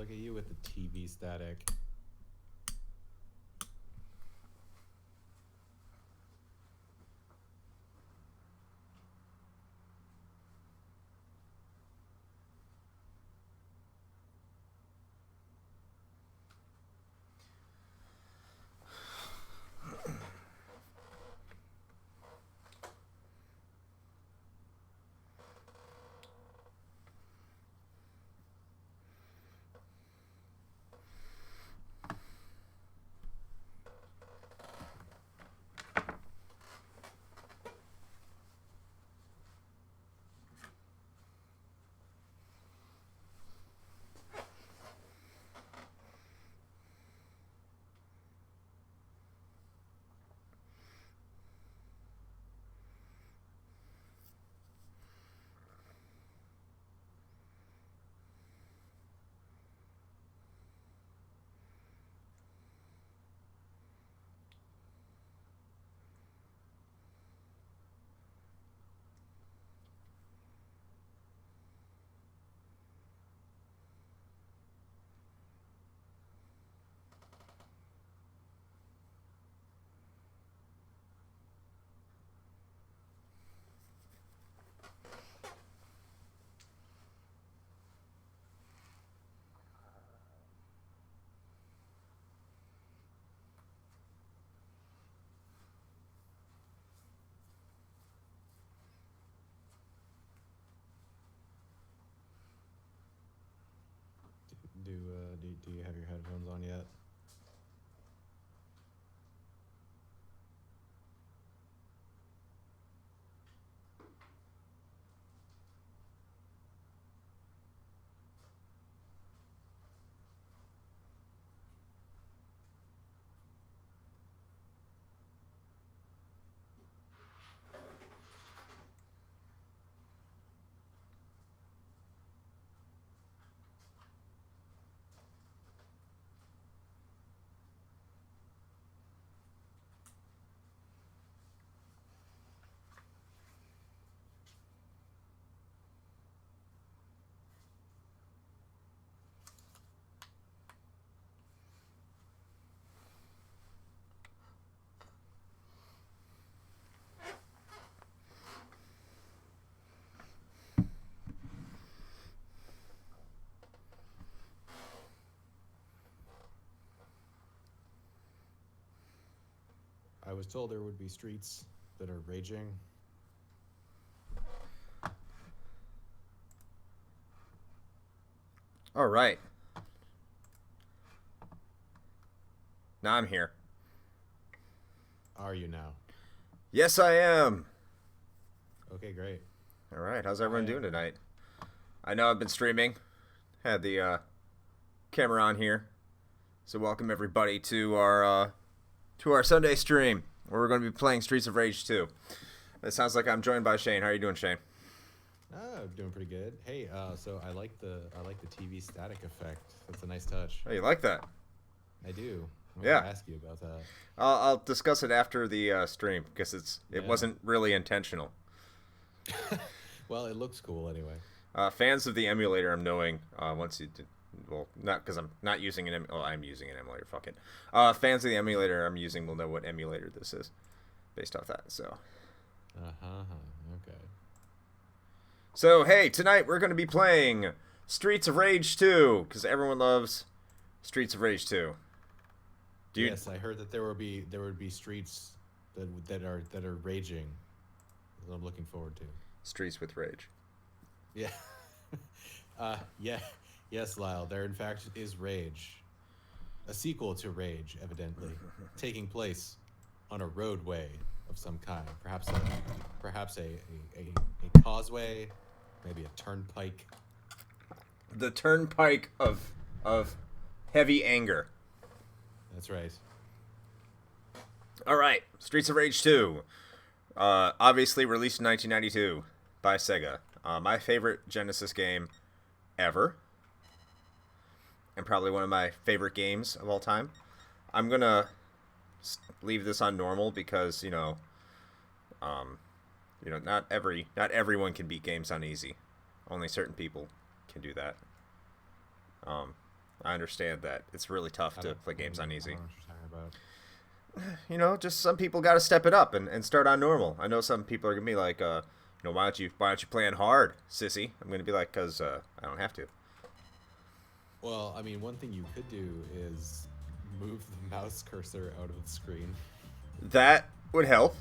Look at you with the TV static. Do you have your headphones on yet? I was told there would be streets that are raging. All right. Now I'm here. Are you now? Yes, I am. Okay, great. All right. How's everyone doing tonight? I know I've been streaming. Had the camera on here. So welcome everybody to our Sunday stream where we're going to be playing Streets of Rage 2. It sounds like I'm joined by Shane. How are you doing, Shane? Doing pretty good. Hey, so I like the TV static effect. That's a nice touch. Oh, you like that? I do. I'm Yeah. gonna ask you about that. I'll discuss it after the stream because it wasn't really intentional. Well, it looks cool anyway. Fans of the emulator, I'm knowing once you did. Well, not because I'm not using I'm using an emulator. Fuck it. Fans of the emulator I'm using will know what emulator this is, based off that. So. Okay. So hey, tonight we're going to be playing Streets of Rage 2 because everyone loves Streets of Rage 2. Yes, I heard that there would be streets that are raging. That I'm looking forward to. Streets with Rage. Yeah. Yeah. Yes, Lyle, there in fact is Rage. A sequel to Rage, evidently, taking place on a roadway of some kind. Perhaps a causeway, maybe a turnpike. The turnpike of heavy anger. That's right. All right, Streets of Rage 2. Obviously released in 1992 by Sega. My favorite Genesis game ever. And probably one of my favorite games of all time. I'm gonna leave this on normal because not everyone can beat games on easy. Only certain people can do that. I understand that. It's really tough to play games on easy. I don't know what you're talking about. You know, just some people got to step it up and start on normal. I know some people are gonna be like, why don't you play on hard, sissy? I'm gonna be like, cause I don't have to. Well, I mean, one thing you could do is move the mouse cursor out of the screen. That would help.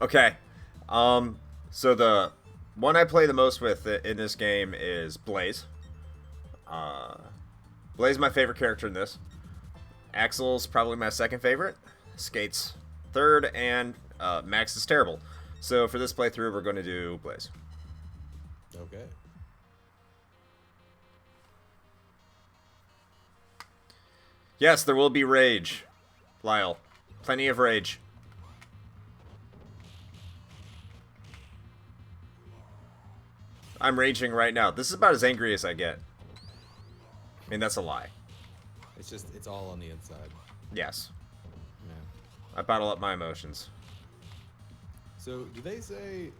Okay. So the one I play the most with in this game is Blaze. Blaze is my favorite character in this. Axel's probably my second favorite. Skate's third, and Max is terrible. So for this playthrough, we're going to do Blaze. Okay. Yes, there will be rage, Lyle. Plenty of rage. I'm raging right now. This is about as angry as I get. I mean, that's a lie. It's all on the inside. Yes. Yeah. I bottle up my emotions. So, do they say...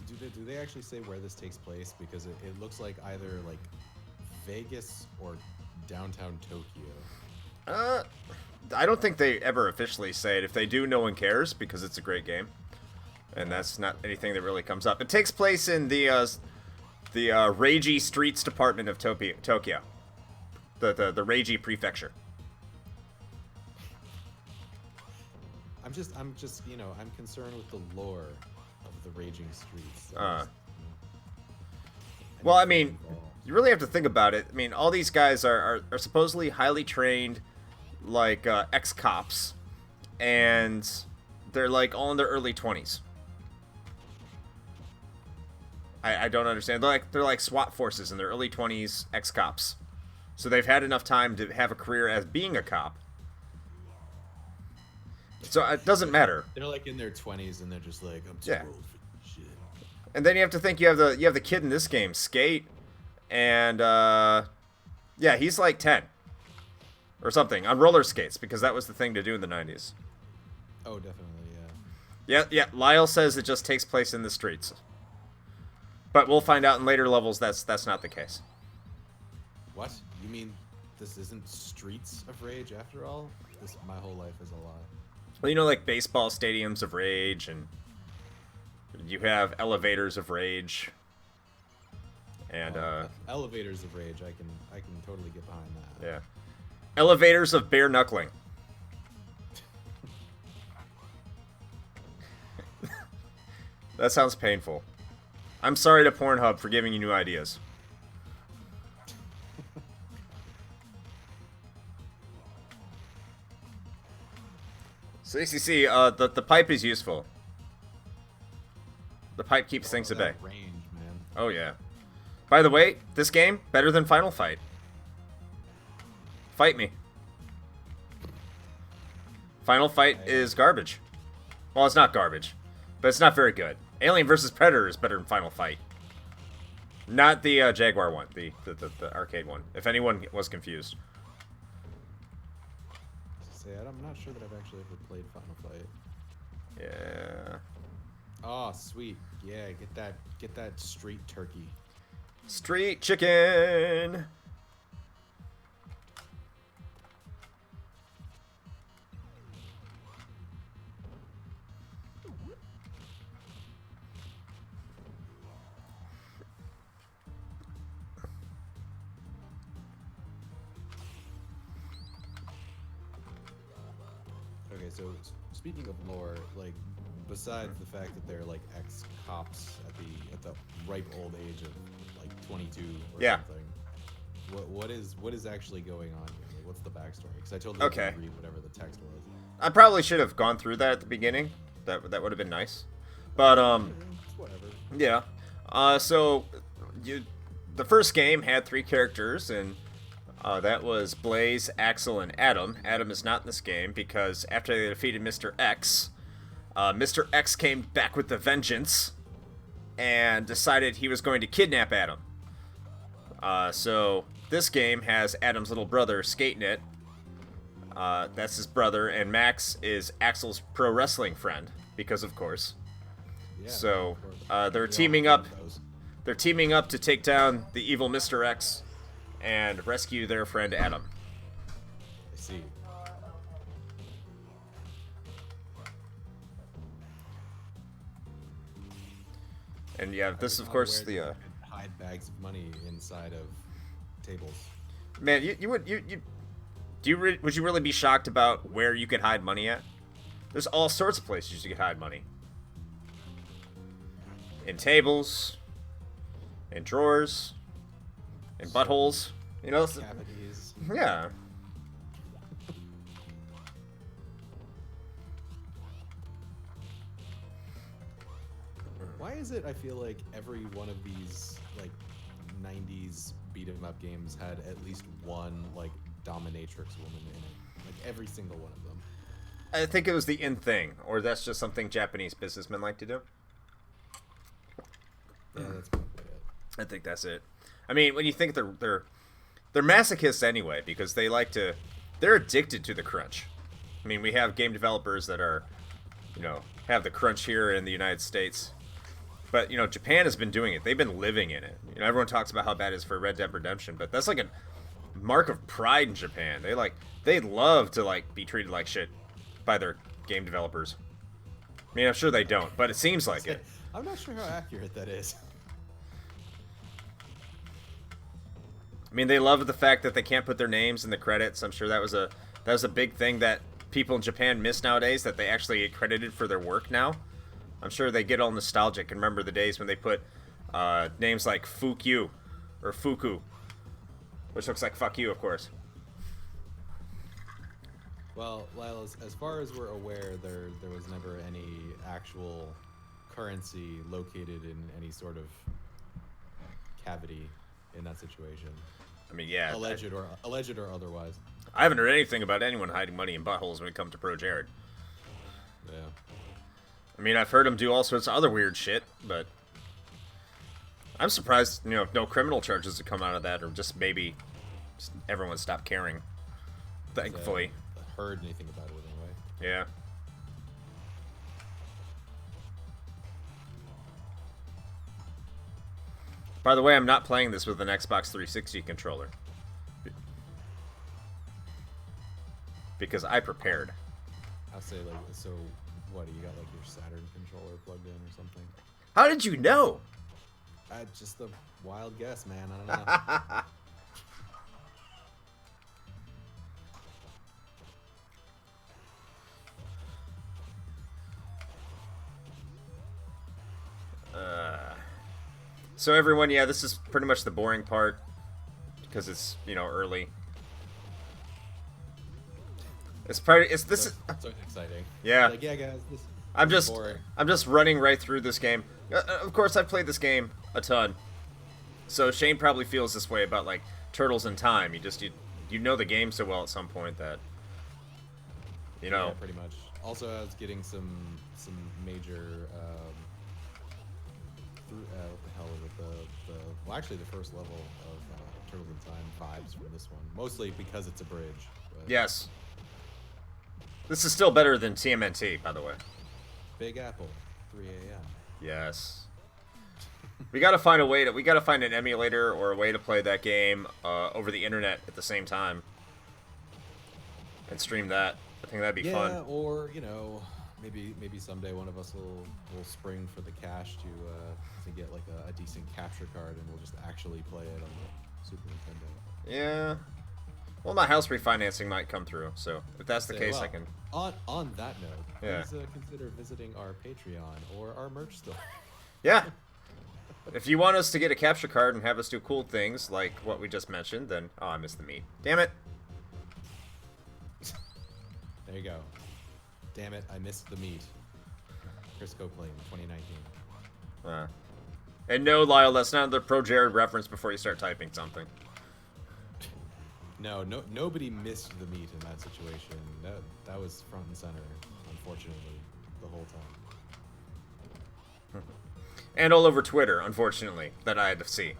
Do they actually say where this takes place? Because it looks like either, like, Vegas or downtown Tokyo. I don't think they ever officially say it. If they do, no one cares, because it's a great game. And that's not anything that really comes up. It takes place in the Ragey Streets department of Tokyo. The Ragey prefecture. I'm just, I'm concerned with the lore of the raging streets. Well, I mean, you really have to think about it. I mean, all these guys are supposedly highly trained, like, ex-cops. And they're, like, all in their early 20s. I don't understand. They're like SWAT forces in their early 20s, ex-cops. So they've had enough time to have a career as being a cop. So it doesn't matter. They're like in their 20s and they're just like, I'm too old for this shit. And then you have to think you have the kid in this game, Skate, and yeah, he's like 10 or something on roller skates because that was the thing to do in the 90s. Oh, definitely, yeah. Yeah. Lyle says it just takes place in the streets. But we'll find out in later levels that's not the case. What? You mean this isn't Streets of Rage after all? My whole life is a lie. Well, you know, like baseball stadiums of rage, and you have elevators of rage, and elevators of rage. I can totally get behind that. Yeah, elevators of bare knuckling. That sounds painful. I'm sorry to Pornhub for giving you new ideas. So ACC, the pipe is useful. The pipe keeps things at bay. Range, man. Oh yeah. By the way, this game better than Final Fight. Fight me. Final Fight is garbage. Well, it's not garbage, but it's not very good. Alien vs Predator is better than Final Fight. Not the Jaguar one, the arcade one. If anyone was confused. I'm not sure that I've actually ever played Final Fight. Yeah. Oh, sweet. Yeah, get that street turkey. Street chicken. Okay, so speaking of lore, like, besides the fact that they're like ex-cops at the ripe old age of like 22 or something, what is actually going on here? Like, what's the backstory? Because I totally didn't read whatever the text was. I probably should have gone through that at the beginning. That would have been nice. But Whatever. Yeah. So the first game had 3 characters, and that was Blaze, Axel, and Adam. Adam is not in this game because after they defeated Mr. X, Mr. X came back with a vengeance and decided he was going to kidnap Adam. So this game has Adam's little brother, Skate in it. That's his brother, and Max is Axel's pro wrestling friend, because of course. Yeah, So of course. they're teaming up. They're teaming up to take down the evil Mr. X and rescue their friend Adam. I see. And yeah, this is of course the hide bags of money inside of tables. Man, would you really be shocked about where you could hide money at? There's all sorts of places you could hide money. In tables, in drawers, in buttholes, you know. Cavities. Yeah. Why is it I feel like every one of these like 90s beat 'em up games had at least one like dominatrix woman in it? Like every single one of them. I think it was the in thing, or that's just something Japanese businessmen like to do. Yeah, that's probably it. I think that's it. I mean, when you think they're masochists anyway, because they're addicted to the crunch. I mean, we have game developers that are, have the crunch here in the United States. But, Japan has been doing it. They've been living in it. Everyone talks about how bad it is for Red Dead Redemption, but that's like a mark of pride in Japan. They love to be treated like shit by their game developers. I mean, I'm sure they don't, but it seems like it. I'm not sure how accurate that is. I mean, they love the fact that they can't put their names in the credits. I'm sure that was a big thing that people in Japan miss nowadays, that they actually get credited for their work now. I'm sure they get all nostalgic and remember the days when they put names like Fukyu or Fuku, which looks like fuck you, of course. Well, Lyle, as far as we're aware, there was never any actual currency located in any sort of cavity in that situation. I mean, yeah. Alleged or otherwise. I haven't heard anything about anyone hiding money in buttholes when it comes to Pro Jared. Yeah. I mean, I've heard him do all sorts of other weird shit, but I'm surprised, no criminal charges have come out of that, or just maybe everyone stopped caring. Thankfully. Heard anything about it anyway. Yeah. By the way, I'm not playing this with an Xbox 360 controller. Because I prepared. I'll say, so what, do you got, your Saturn controller plugged in or something? How did you know? Just a wild guess, man. I don't know. So everyone, yeah, this is pretty much the boring part because it's early. It's exciting. Yeah. Yeah, guys. I'm boring. just running right through this game. Of course, I've played this game a ton, so Shane probably feels this way about Turtles in Time. You know the game so well at some point that Yeah, pretty much. Also, I was getting some major. What the hell is it? Well, actually, the first level of Turtles in Time vibes from this one, mostly because it's a bridge. But yes. This is still better than TMNT, by the way. Big Apple, 3 a.m. Yes. We gotta find an emulator or a way to play that game over the internet at the same time and stream that. I think that'd be fun. Yeah, or maybe someday one of us will spring for the cash to get a decent capture card, and we'll just actually play it on the Super Nintendo. Yeah. Well, my house refinancing might come through, so if that's the case, well, I can. On that note, Yeah. please consider visiting our Patreon or our merch store. Yeah. If you want us to get a capture card and have us do cool things like what we just mentioned, then I missed the meat. Damn it. There you go. Damn it, I missed the meat. Chris Copeland, 2019. And no, Lyle, that's not the Pro Jared reference before you start typing something. No, nobody missed the meat in that situation. That was front and center, unfortunately, the whole time. And all over Twitter, unfortunately, that I had to see.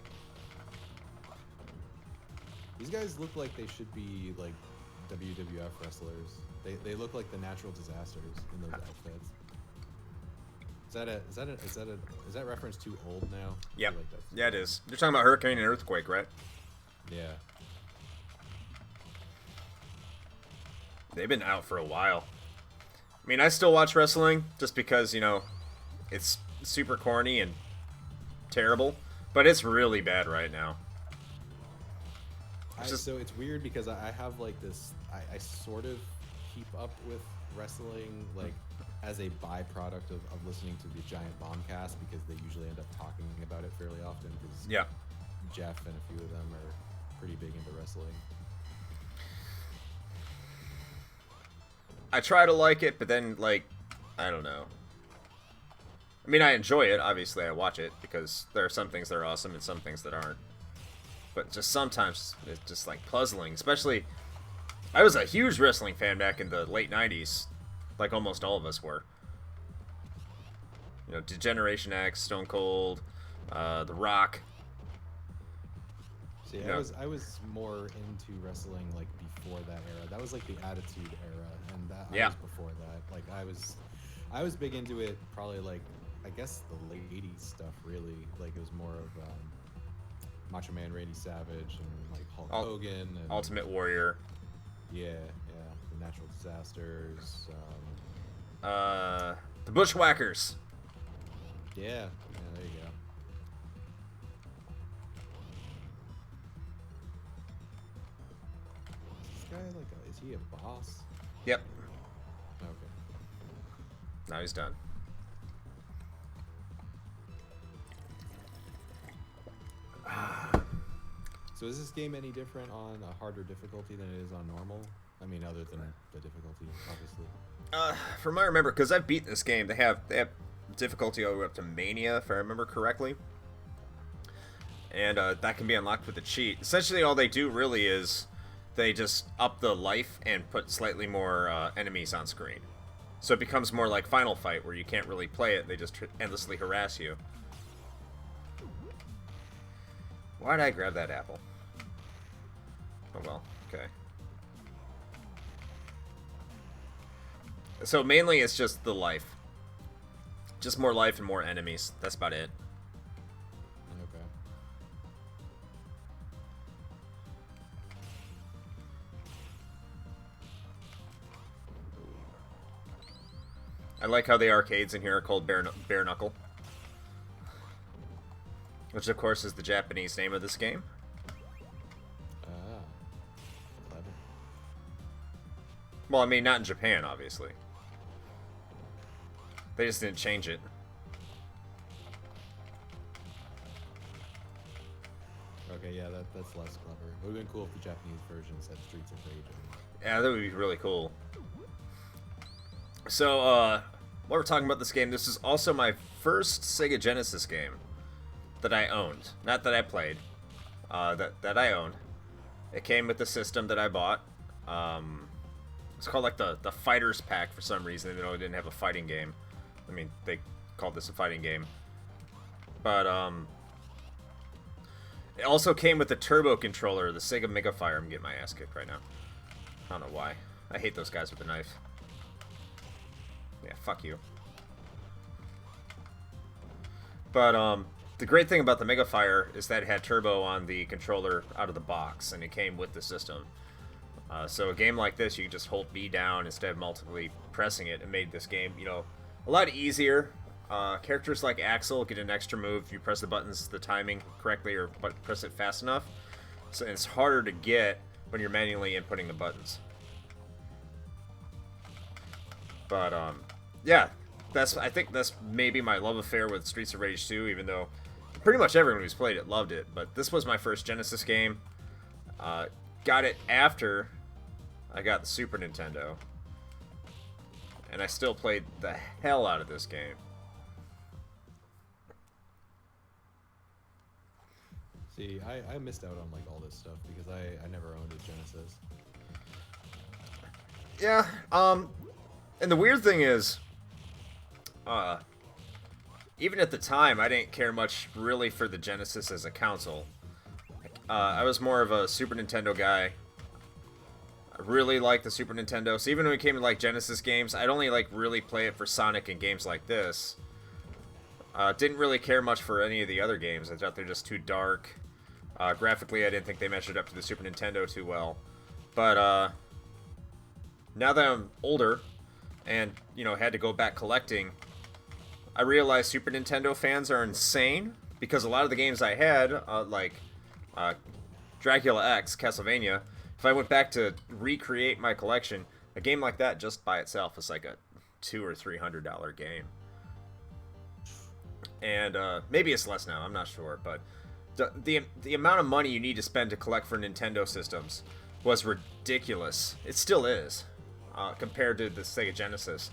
These guys look like they should be WWF wrestlers. They look like the natural disasters in those outfits. Is that reference too old now? Yep. Like that's, Yeah, it is. You're talking about Hurricane and Earthquake, right? yeah. They've been out for a while. I mean, I still watch wrestling just because, you know, it's super corny and terrible, but it's really bad right now. So it's weird because I have like this. I sort of keep up with wrestling like as a byproduct of listening to the Giant Bombcast because they usually end up talking about it fairly often because Yeah. Jeff and a few of them are pretty big into wrestling. I try to like it, but then, like, I don't know. I mean, I enjoy it. Obviously, I watch it because there are some things that are awesome and some things that aren't. But just sometimes it's just, like, puzzling. Especially, I was a huge wrestling fan back in the late 90s. Like almost all of us were. You know, Degeneration X, Stone Cold, The Rock. See, Yeah. I was more into wrestling like before that era. That was like the Attitude Era, and that I was before that. Like I was big into it. Probably like I guess the late '80s stuff. Really, like it was more of Macho Man Randy Savage and like Hulk Hogan and Ultimate Warrior. Yeah, the Natural Disasters. The Bushwhackers. Yeah, there you go. Is this guy like is he a boss? Yep. Okay. Now he's done. So is this game any different on a harder difficulty than it is on normal? I mean, other than the difficulty, obviously. From what I remember, because I've beat this game, they have difficulty all the way up to Mania, if I remember correctly. And that can be unlocked with a cheat. Essentially, all they do really is they just up the life and put slightly more enemies on screen. So it becomes more like Final Fight, where you can't really play it, they just endlessly harass you. Why did I grab that apple? Oh well, okay. So mainly it's just the life. Just more life and more enemies. That's about it. Okay. I like how the arcades in here are called Bare Knuckle. Which of course is the Japanese name of this game. Clever. Well, I mean, not in Japan, obviously. They just didn't change it. Okay, yeah, that's less clever. It would have been cool if the Japanese version said Streets of Rage. Yeah, that would be really cool. So, while we're talking about this game, this is also my first Sega Genesis game that I owned. Not that I played. That I owned. It came with the system that I bought. It's called like the Fighters Pack for some reason, even though it didn't have a fighting game. I mean, they called this a fighting game. But, it also came with the turbo controller, the Sega Mega Fire. I'm getting my ass kicked right now. I don't know why. I hate those guys with the knife. Yeah, fuck you. But, the great thing about the Mega Fire is that it had turbo on the controller out of the box, and it came with the system. So a game like this, you can just hold B down instead of multiply pressing it. It made this game, you know, a lot easier. Characters like Axel get an extra move if you press the buttons, the timing correctly, or press it fast enough. So it's harder to get when you're manually inputting the buttons. But yeah, I think that's maybe my love affair with Streets of Rage 2, even though pretty much everyone who's played it loved it. But this was my first Genesis game. Got it after I got the Super Nintendo. And I still played the hell out of this game. See, I missed out on like all this stuff because I never owned a Genesis. Yeah, and the weird thing is, even at the time, I didn't care much really for the Genesis as a console. I was more of a Super Nintendo guy. I really liked the Super Nintendo, so even when it came to like Genesis games, I'd only like really play it for Sonic and games like this. Didn't really care much for any of the other games. I thought they're just too dark. Graphically, I didn't think they measured up to the Super Nintendo too well. But now that I'm older and, you know, had to go back collecting, I realized Super Nintendo fans are insane because a lot of the games I had, like Dracula X, Castlevania, if I went back to recreate my collection, a game like that just by itself is like a $200 or $300 game. And maybe it's less now, I'm not sure, but the amount of money you need to spend to collect for Nintendo systems was ridiculous. It still is, compared to the Sega Genesis.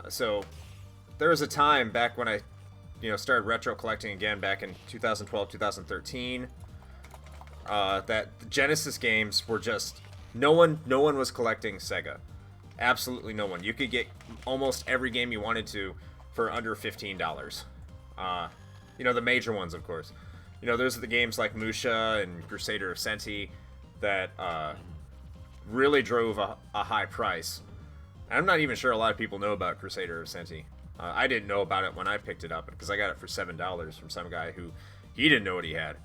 So there was a time back when I, you know, started retro collecting again back in 2012, 2013, that the Genesis games were just no one was collecting Sega. Absolutely no one. You could get almost every game you wanted to for under $15. You know, the major ones, of course. You know, those are the games like Musha and Crusader of Senti that really drove a high price. I'm not even sure a lot of people know about Crusader of Senti. I didn't know about it when I picked it up because I got it for $7 from some guy who he didn't know what he had.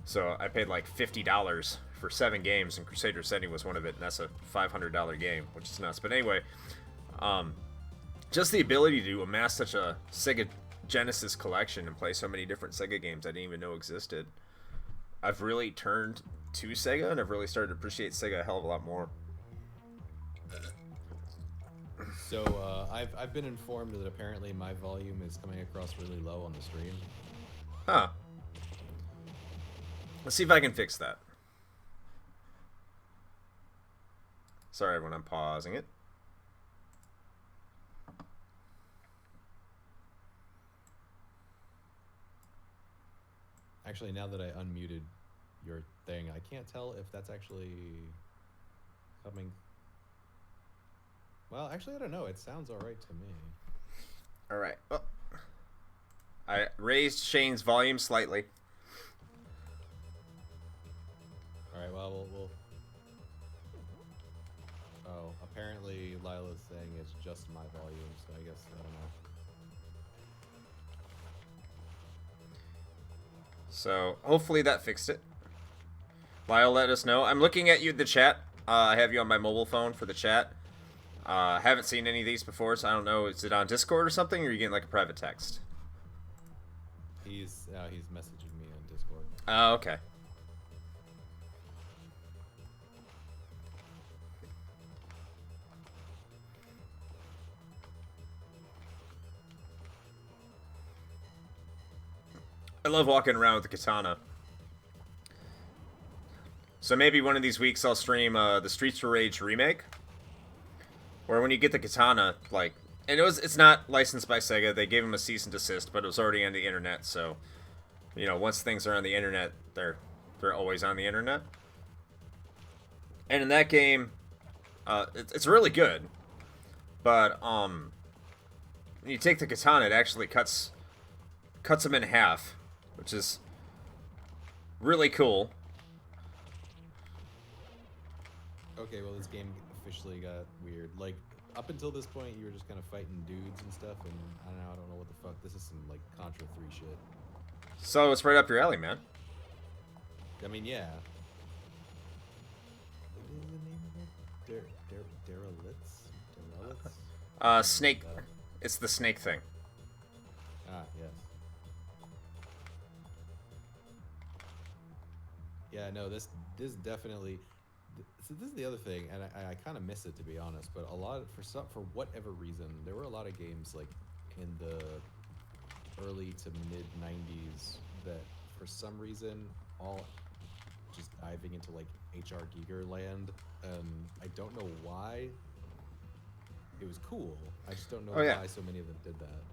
So I paid like $50 for 7 games, and Crusader of Senti was one of it, and that's a $500 game, which is nuts. But anyway, just the ability to amass such a Sega Genesis collection and play so many different Sega games I didn't even know existed. I've really turned to Sega, and I've really started to appreciate Sega a hell of a lot more. So I've been informed that apparently my volume is coming across really low on the stream. Huh. Let's see if I can fix that. Sorry, everyone, I'm pausing it. Actually, now that I unmuted your thing, I can't tell if that's actually coming. Well, actually, I don't know. It sounds all right to me. All right. Oh. I raised Shane's volume slightly. All right. Well, we'll. Oh, apparently Lila's saying it's just my volume, so I guess I don't know. So hopefully that fixed it. Lyle, let us know. I'm looking at you in the chat. I have you on my mobile phone for the chat. Haven't seen any of these before, so I don't know. Is it on Discord or something, or are you getting like a private text? He's messaging me on Discord. Oh, okay. I love walking around with the katana. So maybe one of these weeks I'll stream the Streets of Rage remake, where when you get the katana, like, and it's not licensed by Sega. They gave him a cease and desist, but it was already on the internet. So, you know, once things are on the internet, they're always on the internet. And in that game, it's really good. But when you take the katana, it actually cuts him in half, which is really cool. Okay, well, this game officially got weird. Like, up until this point, you were just kind of fighting dudes and stuff, and I don't know what the fuck. This is some, like, Contra 3 shit. So it's right up your alley, man. I mean, yeah. What is the name of it? Derelict? Snake. It's the snake thing. Ah, yes. Yeah, no, this definitely. So this is the other thing, and I kind of miss it, to be honest. But for whatever reason, there were a lot of games like in the early to mid '90s that, for some reason, all just diving into like HR Giger land. I don't know why. It was cool. I just don't know why so many of them did that.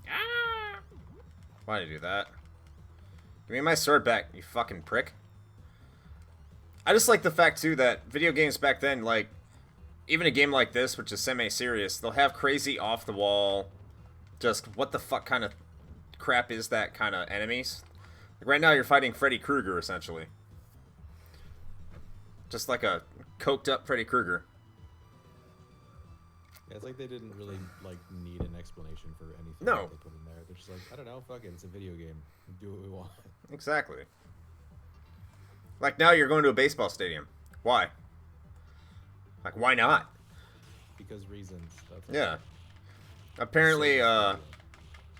Ah! Why did you do that? Give me my sword back, you fucking prick. I just like the fact, too, that video games back then, like, even a game like this, which is semi-serious, they'll have crazy off-the-wall, just what the fuck kind of crap is that kind of enemies. Like, right now you're fighting Freddy Krueger, essentially. Just like a coked-up Freddy Krueger. Yeah, it's like they didn't really like need an explanation for anything No. that they put in there. They're just like, I don't know, fuck it, it's a video game. Do what we want. Exactly. Like now you're going to a baseball stadium. Why? Like why not? Because reasons. That's Yeah. Apparently, So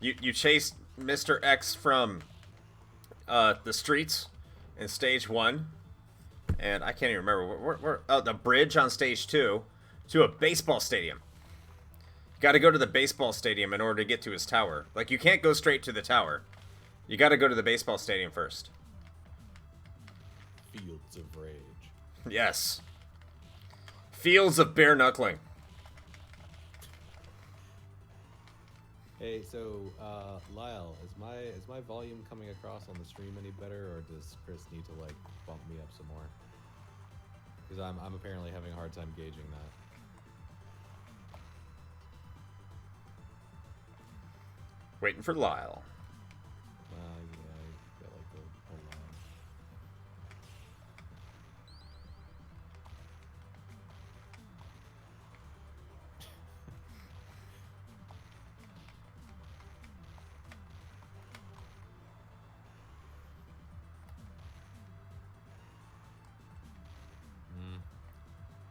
you chased Mr. X from the streets in stage 1, and I can't even remember the bridge on stage 2 to a baseball stadium. You got to go to the baseball stadium in order to get to his tower. Like you can't go straight to the tower. You got to go to the baseball stadium first. Fields of Rage. Yes. Fields of bare knuckling. Hey, so Lyle, is my volume coming across on the stream any better, or does Chris need to like bump me up some more? Because I'm apparently having a hard time gauging that. Waiting for Lyle. Yeah, I got like a line.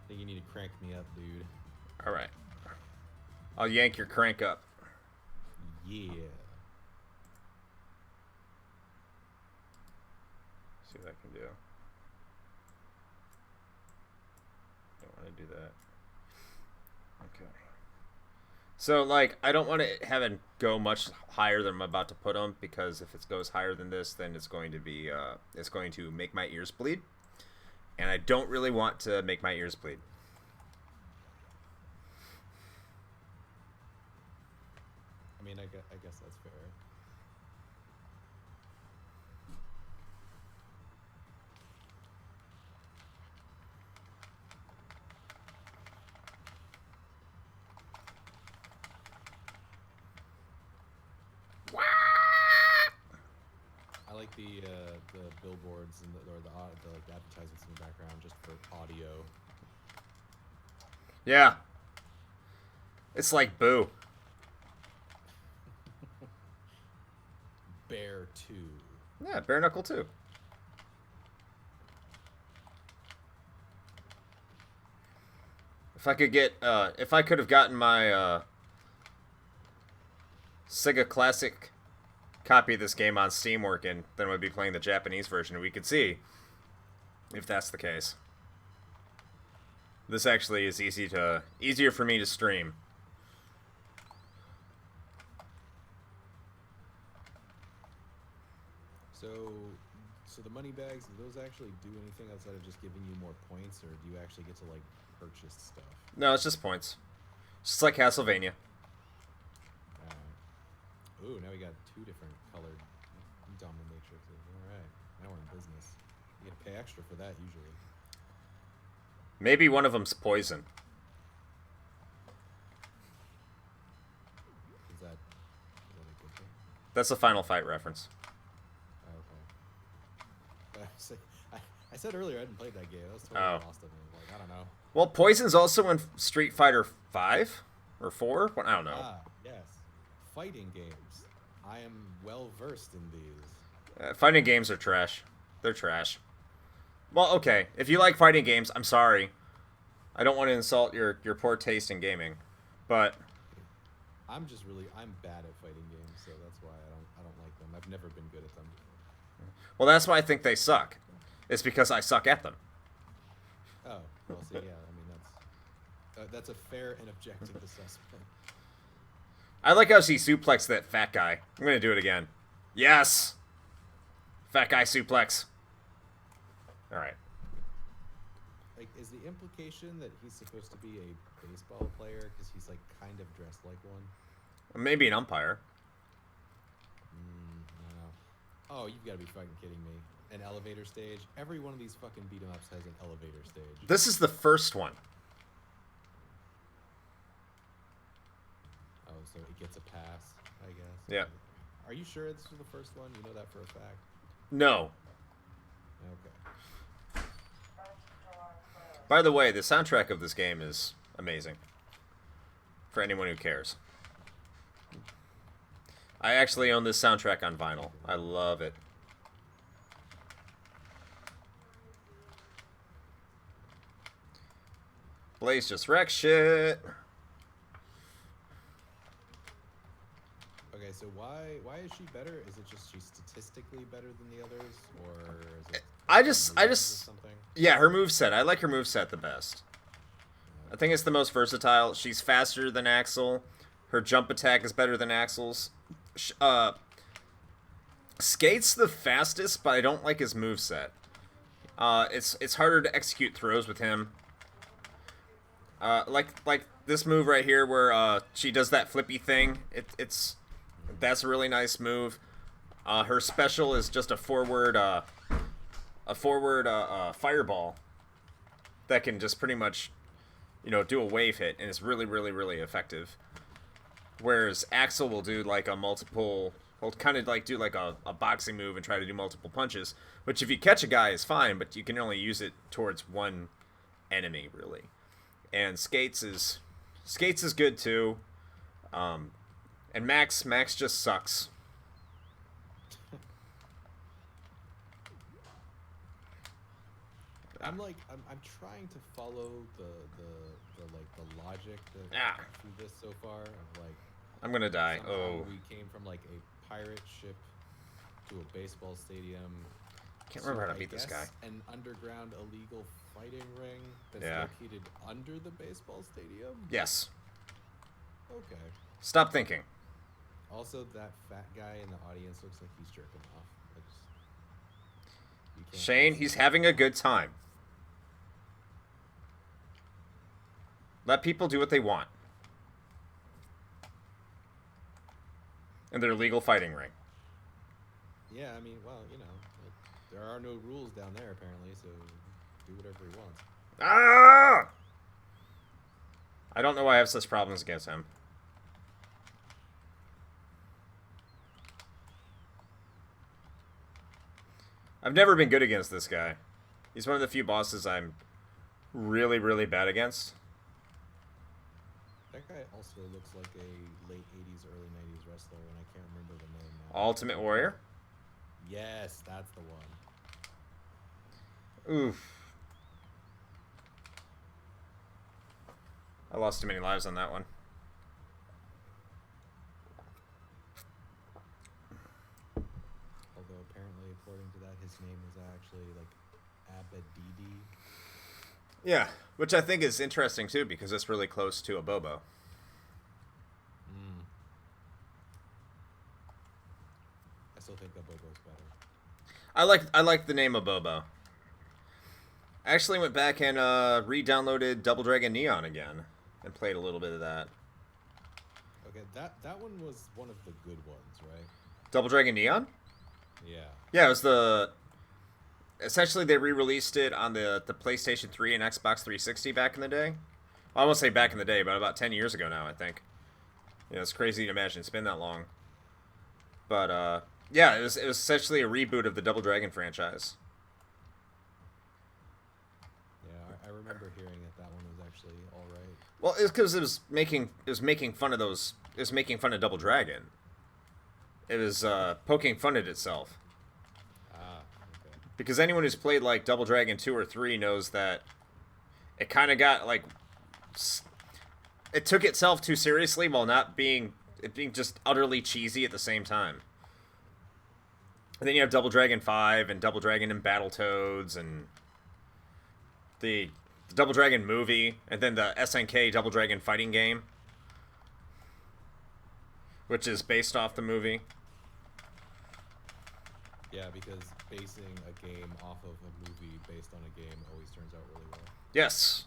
I think you need to crank me up, dude. All right. I'll yank your crank up. Yeah. See what I can do. Don't want to do that. Okay. So, like, I don't want to have it go much higher than I'm about to put them, because if it goes higher than this, then it's going to be, it's going to make my ears bleed. And I don't really want to make my ears bleed. I mean, I guess that's fair. I like the billboards and the like the advertisements in the background just for audio. Yeah. It's like Boo. Bear 2. Yeah, Bare Knuckle 2. If I could get, if I could have gotten my Sega Classic copy of this game on Steam working, then we'd be playing the Japanese version, and we could see if that's the case. This actually is easier for me to stream. So the money bags, do those actually do anything outside of just giving you more points, or do you actually get to like purchase stuff? No, it's just points. It's just like Castlevania. Ooh, now we got 2 different colored dominatrixes. Alright, now we're in business. You gotta pay extra for that usually. Maybe one of them's poison. Is that a good thing? That's a Final Fight reference. I said earlier I hadn't played that game. That was totally lost on me. Like, I don't know. Well, poison's also in Street Fighter 5 or 4. I don't know. Yes. Fighting games. I am well versed in these. Fighting games are trash. They're trash. Well, okay. If you like fighting games, I'm sorry. I don't want to insult your poor taste in gaming, but I'm bad at fighting games, so that's why I don't like them. I've never been good at them. well, that's why I think they suck. It's because I suck at them. Oh, well, see, yeah. I mean, that's a fair and objective assessment. I like how she suplexed that fat guy. I'm gonna do it again. Yes. Fat guy suplex. All right. Like, is the implication that he's supposed to be a baseball player because he's like kind of dressed like one? Maybe an umpire. I don't know. Oh, you've got to be fucking kidding me. An elevator stage? Every one of these fucking beat 'em ups has an elevator stage. This is the first one. Oh, so it gets a pass, I guess. Yeah. Are you sure this was the first one? You know that for a fact? No. Okay. By the way, the soundtrack of this game is amazing. for anyone who cares. I actually own this soundtrack on vinyl. I love it. Blaze just wrecks shit. Okay, so why is she better? Is it just she's statistically better than the others, or is it? I just something? Yeah, her moveset. I like her moveset the best. I think it's the most versatile. She's faster than Axel. Her jump attack is better than Axel's. Skate's the fastest, but I don't like his moveset. It's harder to execute throws with him. Like this move right here where she does that flippy thing. That's a really nice move. Her special is just a forward fireball that can just pretty much, do a wave hit, and it's really, really, really effective. Whereas Axel will do like will kind of like do like a boxing move and try to do multiple punches, which if you catch a guy is fine, but you can only use it towards one enemy really. And Skates is good too. And Max just sucks. I'm trying to follow the logic that through this so far of like I'm gonna die. Oh. We came from like a pirate ship to a baseball stadium. Can't remember how to beat this guy. An underground illegal fighting ring that's located under the baseball stadium? Yes. Okay. Stop thinking. Also, that fat guy in the audience looks like he's jerking off. Shane, he's having a good time. Let people do what they want. In their legal fighting ring. Yeah, I mean, well, there are no rules down there apparently, so do whatever he wants. Ah! I don't know why I have such problems against him. I've never been good against this guy. He's one of the few bosses I'm really, really bad against. That guy also looks like a late 80s, early 90s wrestler, and I can't remember the name now. Ultimate Warrior? Yes, that's the one. Oof. I lost too many lives on that one. Although apparently, according to that, his name is actually like Abedidi. Yeah, which I think is interesting too, because it's really close to a Bobo. I still think a Bobo's better. I like the name of Bobo. I actually went back and re-downloaded Double Dragon Neon again and played a little bit of that. Okay, that one was one of the good ones, right? Double Dragon Neon? Yeah. Yeah, it was essentially they re-released it on the PlayStation 3 and Xbox 360 back in the day. Well, I won't say back in the day, but about 10 years ago now, I think. It's crazy to imagine it's been that long. But yeah, it was essentially a reboot of the Double Dragon franchise. Yeah, I remember hearing that one was actually all right. Well, it's because it was making fun of Double Dragon. It was poking fun at itself. Okay. Because anyone who's played like Double Dragon 2 or 3 knows that it kind of got like it took itself too seriously while not being just utterly cheesy at the same time. And then you have Double Dragon 5 and Double Dragon and Battletoads and the Double Dragon movie, and then the SNK Double Dragon fighting game, which is based off the movie. Yeah, because basing a game off of a movie based on a game always turns out really well. Yes.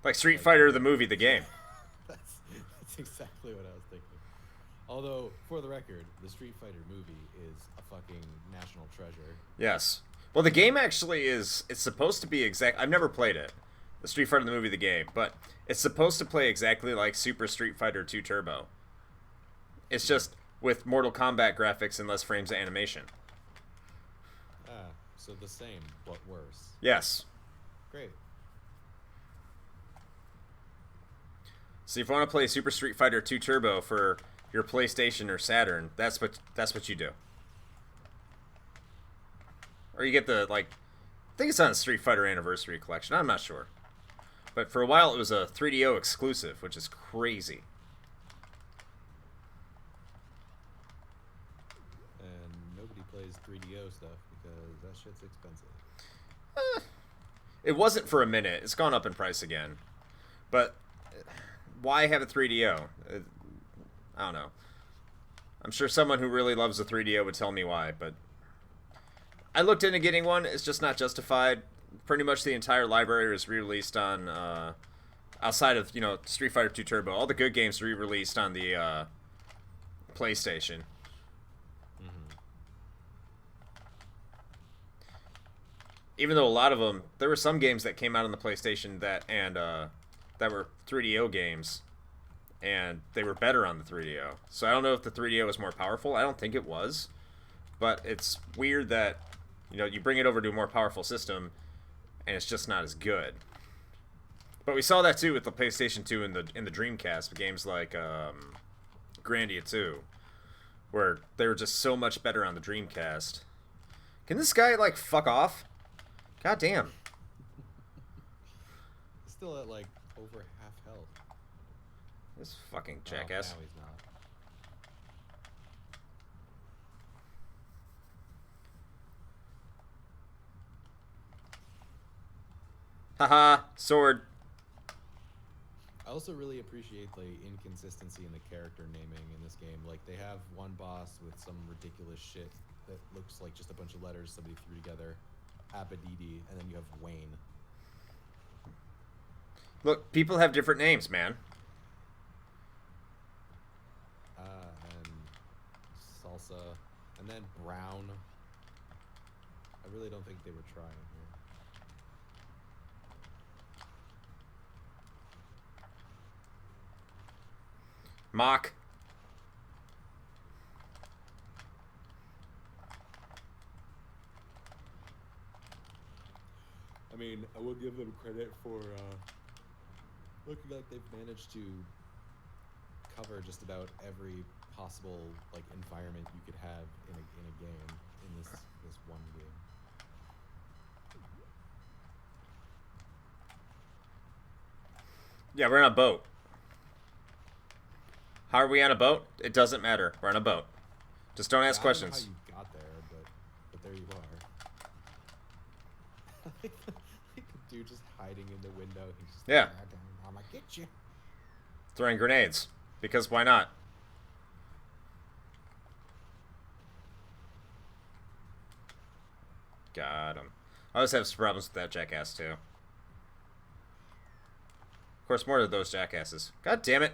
Like Street Fighter, the movie, the game. That's exactly what I was thinking. Although, for the record, the Street Fighter movie is a fucking national treasure. Yes. Well, the game actually it's supposed to be I've never played it. The Street Fighter, the movie, the game. But it's supposed to play exactly like Super Street Fighter 2 Turbo. It's just with Mortal Kombat graphics and less frames of animation. So the same, but worse. Yes. Great. So if you want to play Super Street Fighter 2 Turbo for your PlayStation or Saturn, that's what you do. Or you get the, like, I think it's on the Street Fighter Anniversary Collection. I'm not sure. But for a while it was a 3DO exclusive, which is crazy. And nobody plays 3DO stuff because that shit's expensive. It wasn't for a minute. It's gone up in price again. But why have a 3DO? I don't know. I'm sure someone who really loves the 3DO would tell me why, but I looked into getting one. It's just not justified. Pretty much the entire library was re-released on, outside of, you know, Street Fighter 2 Turbo. All the good games re-released on the PlayStation. Mm-hmm. Even though a lot of them, there were some games that came out on the PlayStation that were 3DO games, and they were better on the 3DO. So I don't know if the 3DO was more powerful. I don't think it was, but it's weird that, you know, you bring it over to a more powerful system, and it's just not as good. But we saw that too with the PlayStation 2 and the Dreamcast with games like Grandia 2, where they were just so much better on the Dreamcast. Can this guy like fuck off? God damn. Still at like over half health. This fucking jackass. Oh, now he's not. Haha, sword. I also really appreciate the inconsistency in the character naming in this game. Like, they have one boss with some ridiculous shit that looks like just a bunch of letters somebody threw together. Abadidi, and then you have Wayne. Look, people have different names, man. And Salsa, and then Brown. I really don't think they were trying here. Mock. I mean, I will give them credit for looking like they've managed to cover just about every possible like environment you could have in a game in this one game. Yeah, we're on a boat. How are we on a boat? It doesn't matter. We're on a boat. Just don't ask questions. I don't know how you got there, but there you are. Like the dude just hiding in the window. He's just Yeah. like, I'm gonna get you. Throwing grenades. Because why not? Got him. I always have some problems with that jackass, too. Of course, more of those jackasses. God damn it.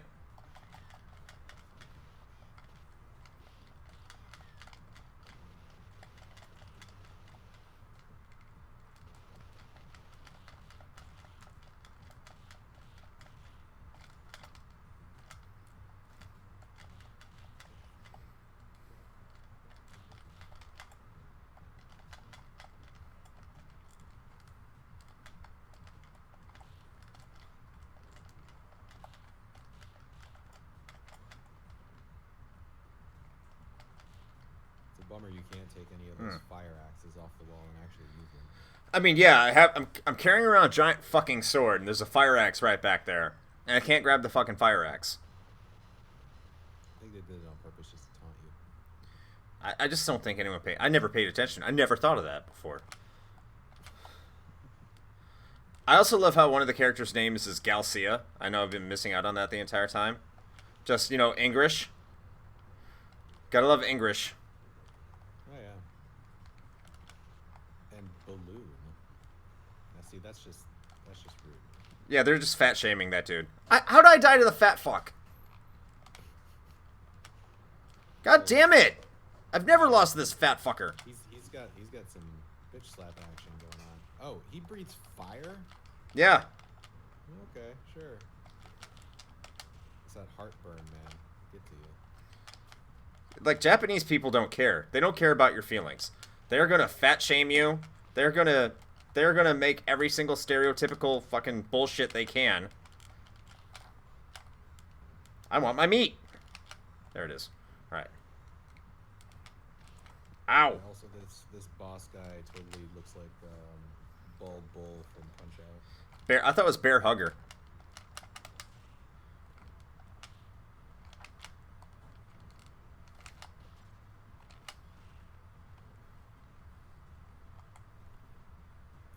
Bummer you can't take any of those fire axes off the wall and actually use them. I mean, yeah, I'm carrying around a giant fucking sword, and there's a fire axe right back there. And I can't grab the fucking fire axe. I think they did it on purpose just to taunt you. I just don't think anyone paid... I never paid attention. I never thought of that before. I also love how one of the characters' names is Galcia. I know I've been missing out on that the entire time. Just, you know, English. Gotta love English. Oh, yeah. And Balloon. Now, see, that's just rude. Yeah, they're just fat-shaming that dude. How'd I die to the fat fuck? God damn it! I've never lost to this fat fucker. He's got some bitch slap action going on. Oh, he breathes fire? Yeah. Okay, sure. It's that heartburn, man. Get to you. Like, Japanese people don't care. They don't care about your feelings. They're gonna fat shame you. They're gonna make every single stereotypical fucking bullshit they can. I want my meat. There it is. All right. Ow. And also, this boss guy totally looks like Bald Bull from Punch Out. Bear. I thought it was Bear Hugger.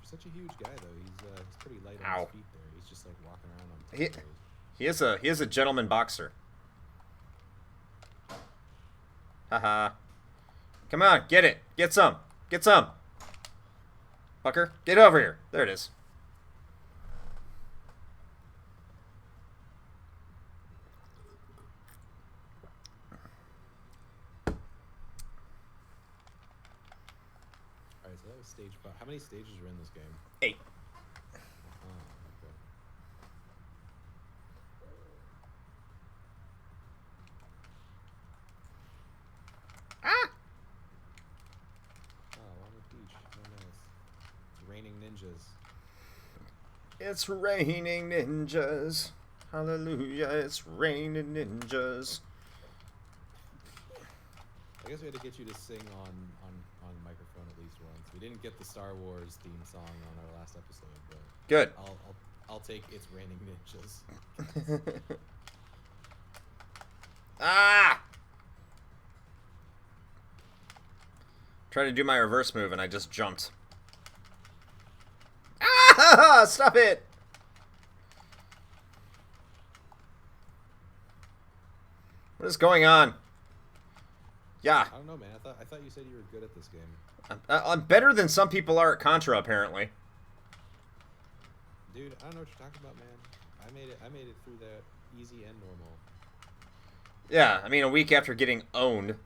For such a huge guy, though, he's pretty light on Ow. his feet there. He's just like walking around on tiptoes. He is a gentleman boxer. Haha. Come on, get it. Get some. Get some. Fucker, get over here. There it is. Alright, so that was stage 5. How many stages are in this game? 8. Oh, okay. Ah! Oh, on the beach. Oh, nice. Raining ninjas. It's raining ninjas. Hallelujah, it's raining ninjas. I guess we had to get you to sing on microphone at least once. We didn't get the Star Wars theme song on our last episode, but Good. I'll take It's Raining Ninjas. Ah! Tried to do my reverse move and I just jumped. Ah! Stop it! What is going on? Yeah. I don't know, man. I thought you said you were good at this game. I'm better than some people are at Contra, apparently. Dude, I don't know what you're talking about, man. I made it through that easy and normal. Yeah, I mean, a week after getting owned.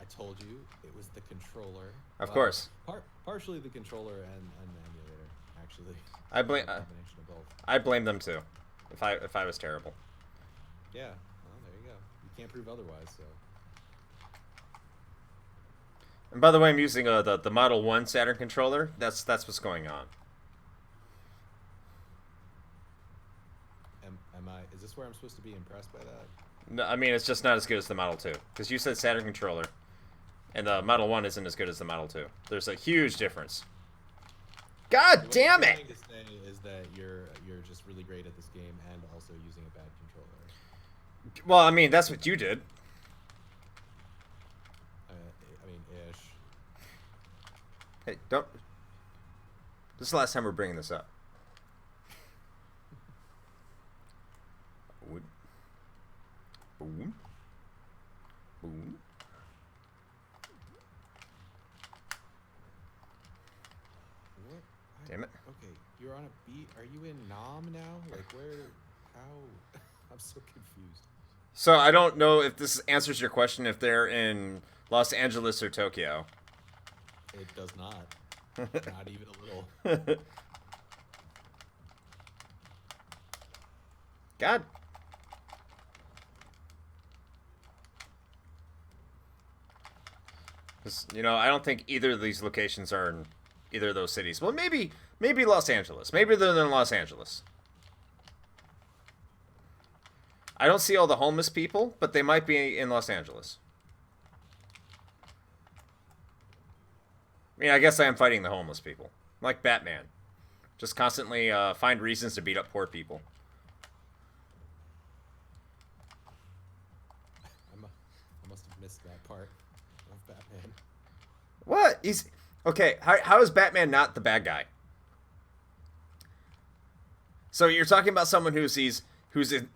I told you it was the controller. Of course. Partially the controller and the emulator, actually. I blame. A combination of both. I blame them too. If I was terrible. Yeah. Well, there you go. You can't prove otherwise. So. And by the way, I'm using the Model 1 Saturn controller. That's what's going on. Is this where I'm supposed to be impressed by that? No, I mean, it's just not as good as the Model 2. Because you said Saturn controller, and the Model 1 isn't as good as the Model 2. There's a huge difference. God damn it! What I'm trying to say is that you're just really great at this game and also using a bad controller. Well, I mean, that's what you did. I mean, ish. Hey, don't... This is the last time we're bringing this up. Boom. Boom. What? Damn it. Okay, you're on a beat. Are you in Nam now? Like, where? How? I'm so confused. So, I don't know if this answers your question if they're in Los Angeles or Tokyo. It does not. Not even a little. God. You know, I don't think either of these locations are in either of those cities. Well, maybe Los Angeles. Maybe they're in Los Angeles. I don't see all the homeless people, but they might be in Los Angeles. I mean, I guess I am fighting the homeless people. Like Batman. Just constantly find reasons to beat up poor people. I must have missed that part of Batman. What? He's... Okay, how is Batman not the bad guy? So you're talking about someone who's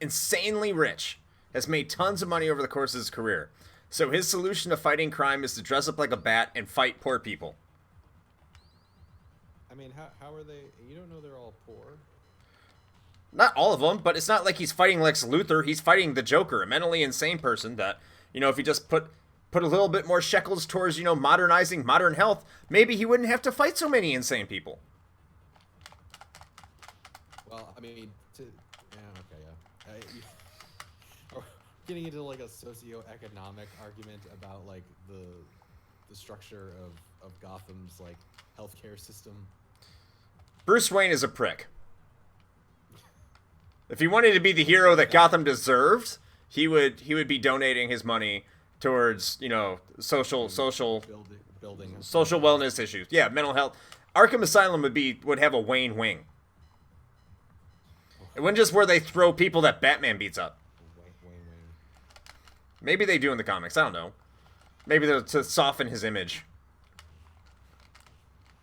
insanely rich, has made tons of money over the course of his career. So his solution to fighting crime is to dress up like a bat and fight poor people. I mean, how are they? You don't know they're all poor. Not all of them, but it's not like he's fighting Lex Luthor. He's fighting the Joker, a mentally insane person that, you know, if he just put a little bit more shekels towards, you know, modernizing modern health, maybe he wouldn't have to fight so many insane people. Well, I mean, getting into like a socio-economic argument about like the structure of Gotham's like healthcare system. Bruce Wayne is a prick. If he wanted to be the hero that Gotham deserved, he would be donating his money towards, you know, social building wellness issues. Yeah, mental health. Arkham Asylum would have a Wayne wing. It wouldn't just where they throw people that Batman beats up. Wayne. Maybe they do in the comics. I don't know. Maybe to soften his image.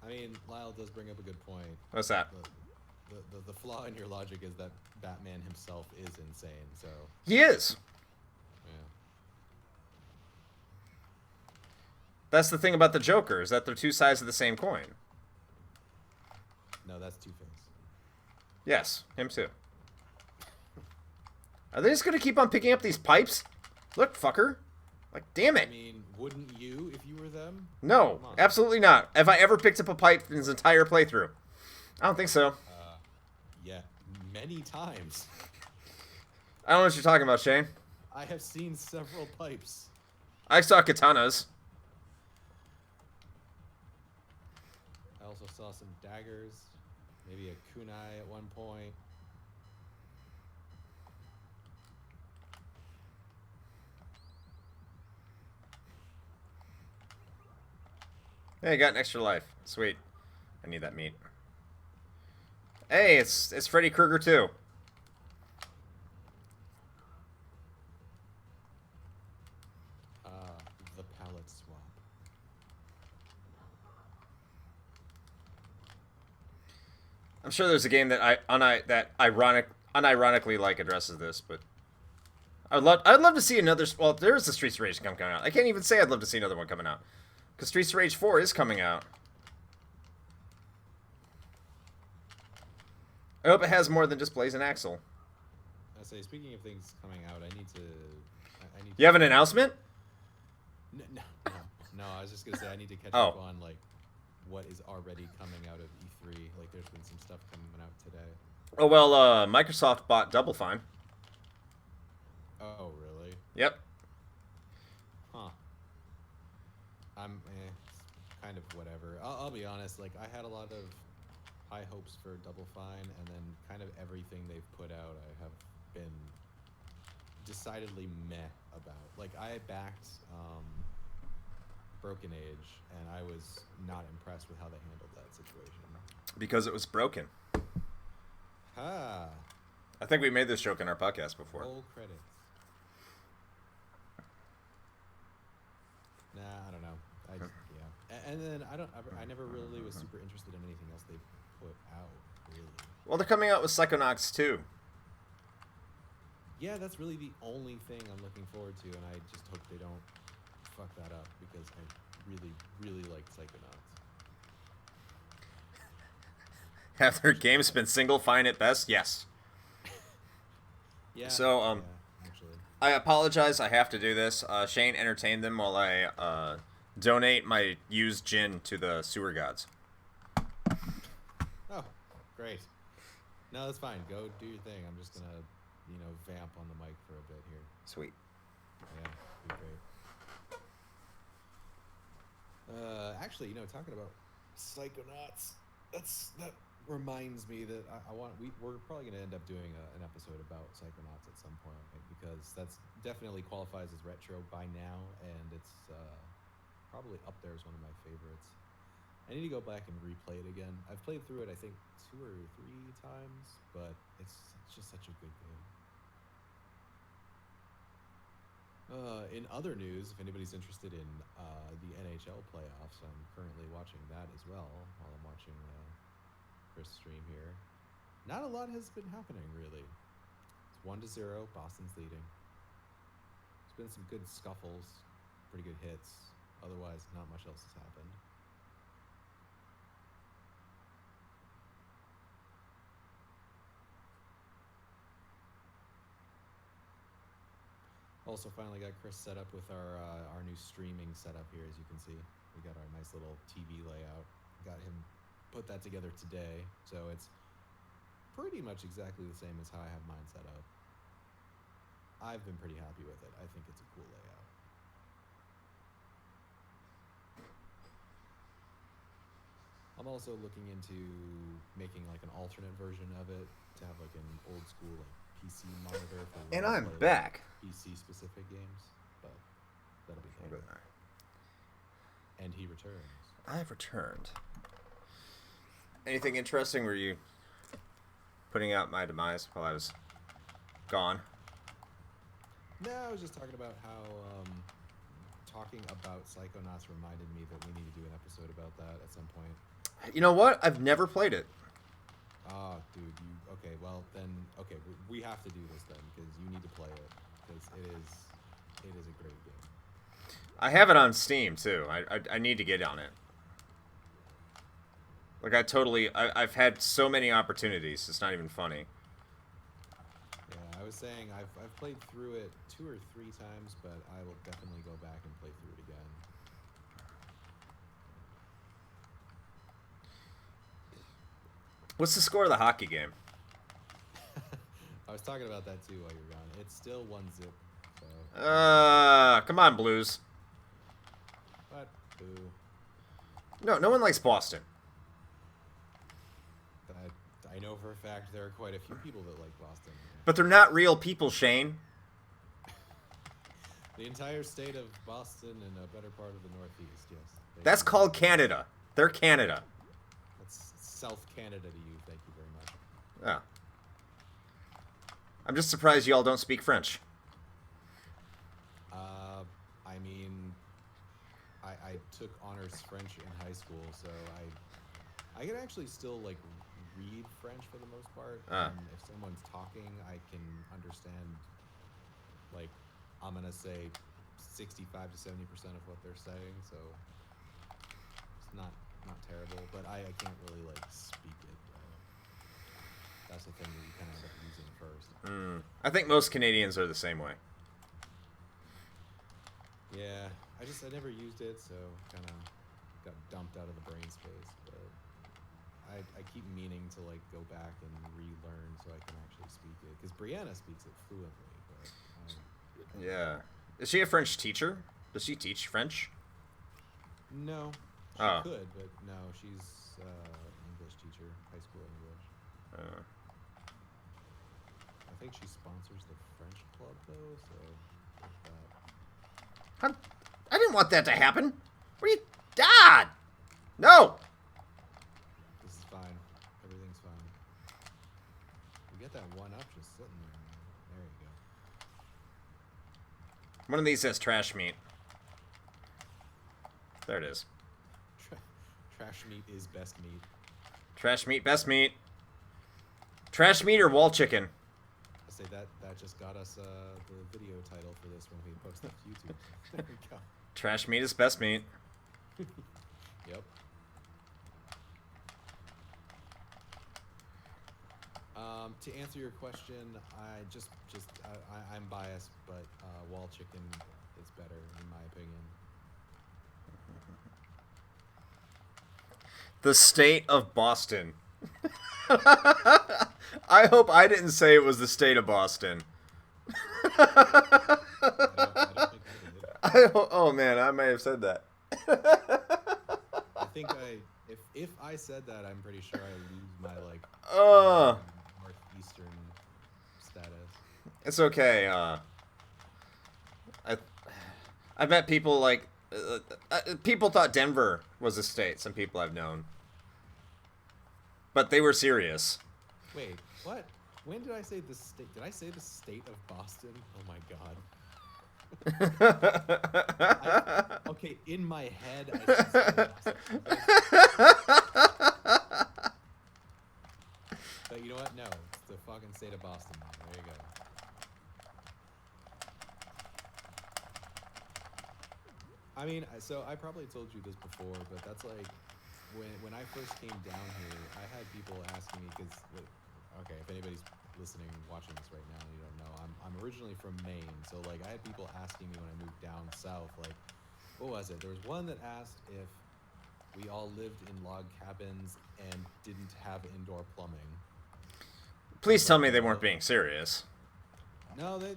I mean, Lyle does bring up a good point. What's that? The flaw in your logic is that Batman himself is insane, so... He is. Yeah. That's the thing about the Joker, is that they're two sides of the same coin. No, that's Two-Face. Yes, him too. Are they just gonna keep on picking up these pipes? Look, fucker. Like, damn it. I mean, wouldn't you if you were them? No, absolutely not. Have I ever picked up a pipe in his entire playthrough? I don't think so. Yeah, many times. I don't know what you're talking about, Shane. I have seen several pipes. I saw katanas. I also saw some daggers. Maybe a kunai at one point. Hey, I got an extra life. Sweet. I need that meat. Hey, it's Freddy Krueger too. The palette swap. I'm sure there's a game that unironically like addresses this, but I'd love to see another. Well, there is a Streets of Rage coming out. I can't even say I'd love to see another one coming out, because Streets of Rage 4 is coming out. I hope it has more than just Blaze and Axel. I say, speaking of things coming out, I need to. You have an announcement? No. I was just gonna say I need to catch Oh. up on like what is already coming out of E3. Like, there's been some stuff coming out today. Oh well, Microsoft bought Double Fine. Oh, really? Yep. Huh. I'm kind of whatever. I'll be honest. Like, I had a lot of high hopes for Double Fine, and then kind of everything they've put out, I have been decidedly meh about. Like, I backed Broken Age, and I was not impressed with how they handled that situation. Because it was broken. Ha! I think we made this joke in our podcast before. Roll credits. Nah, I don't know. Yeah. And then I never really was super interested in anything else they put out, really. Well, they're coming out with Psychonauts 2. Yeah, that's really the only thing I'm looking forward to, and I just hope they don't fuck that up, because I really, really liked Psychonauts. Have their games been single fine at best? Yes. Yeah. So, yeah, actually. I apologize. I have to do this. Shane entertained them while I donate my used gin to the sewer gods. Oh, great. No, that's fine. Go do your thing. I'm just gonna, vamp on the mic for a bit here. Sweet. Yeah, be great. Actually, talking about Psychonauts, that reminds me that we're probably gonna end up doing an episode about Psychonauts at some point, right? Because that's definitely qualifies as retro by now, and it's probably up there as one of my favorites. I need to go back and replay it again. I've played through it, I think, 2 or 3 times, but it's just such a good game. In other news, if anybody's interested in the NHL playoffs, I'm currently watching that as well while I'm watching Chris stream here. Not a lot has been happening, really. It's 1-0, Boston's leading. There's been some good scuffles, pretty good hits. Otherwise, not much else has happened. Also, finally got Chris set up with our new streaming setup here. As you can see, we got our nice little TV layout. Got him put that together today, so it's pretty much exactly the same as how I have mine set up. I've been pretty happy with it. I think it's a cool layout. I'm I'm also looking into making like an alternate version of it to have like an old school like PC monitor for when And I I'm play, back. like, PC specific games, but that'll be later. And he returns. I've returned. Anything interesting? Were you putting out my demise while I was gone? No, I was just talking about how talking about Psychonauts reminded me that we need to do an episode about that at some point. You know what? I've never played it. Ah, dude, okay, well then, okay, we have to do this then, because you need to play it, because it is a great game. I have it on Steam, too. I need to get on it. Like, I've had so many opportunities, it's not even funny. Yeah, I was saying, I've played through it 2 or 3 times, but I will definitely go back and play through it again. What's the score of the hockey game? I was talking about that too while you were gone. It's still 1-0. So. Come on, Blues. What? Boo. No one likes Boston. I know for a fact there are quite a few people that like Boston. But they're not real people, Shane. The entire state of Boston and a better part of the Northeast, yes. That's called Canada. They're Canada. That's South Canada to you, thank you very much. Yeah. I'm just surprised y'all don't speak French. I mean, I took honors French in high school, so I can actually still, like, read French for the most part. And if someone's talking, I can understand, like, I'm gonna say 65 to 70% of what they're saying, so it's not terrible, but I can't really like speak it. That's the thing that you kind of end up using first. I think most Canadians are the same way. Yeah, I never used it, so kind of got dumped out of the brain space, but I keep meaning to like go back and relearn so I can actually speak it, because Brianna speaks it fluently, but yeah. Is she a French teacher? Does she teach French? No. She could, but no, she's English teacher, high school English. I think she sponsors the French club, though, so there's that. I didn't want that to happen. What are you... God! No! This is fine. Everything's fine. You get that one up just sitting there, man. There you go. One of these says trash meat. There it is. Trash meat is best meat. Trash meat, best meat. Trash meat or wall chicken? I say that just got us the video title for this when we post it to YouTube. There we go. Trash meat is best meat. Yep. To answer your question, I'm biased, but wall chicken is better in my opinion. The state of Boston. I hope I didn't say it was the state of Boston. I don't think I did. Oh man, I may have said that. I think if I said that, I'm pretty sure I lose my like northeastern status. It's okay. I met people like people thought Denver was a state. Some people I've known, but they were serious. Wait, what? When did I say the state? Did I say the state of Boston? Oh my god. Okay, in my head, I said Boston. But you know what? No, it's the fucking state of Boston. There you go. I mean, so I probably told you this before, but that's like when I first came down here, I had people asking me because, okay, if anybody's listening, watching this right now, you don't know, I'm originally from Maine, so like I had people asking me when I moved down south, like, what was it? There was one that asked if we all lived in log cabins and didn't have indoor plumbing. Please tell me they weren't being serious. No, they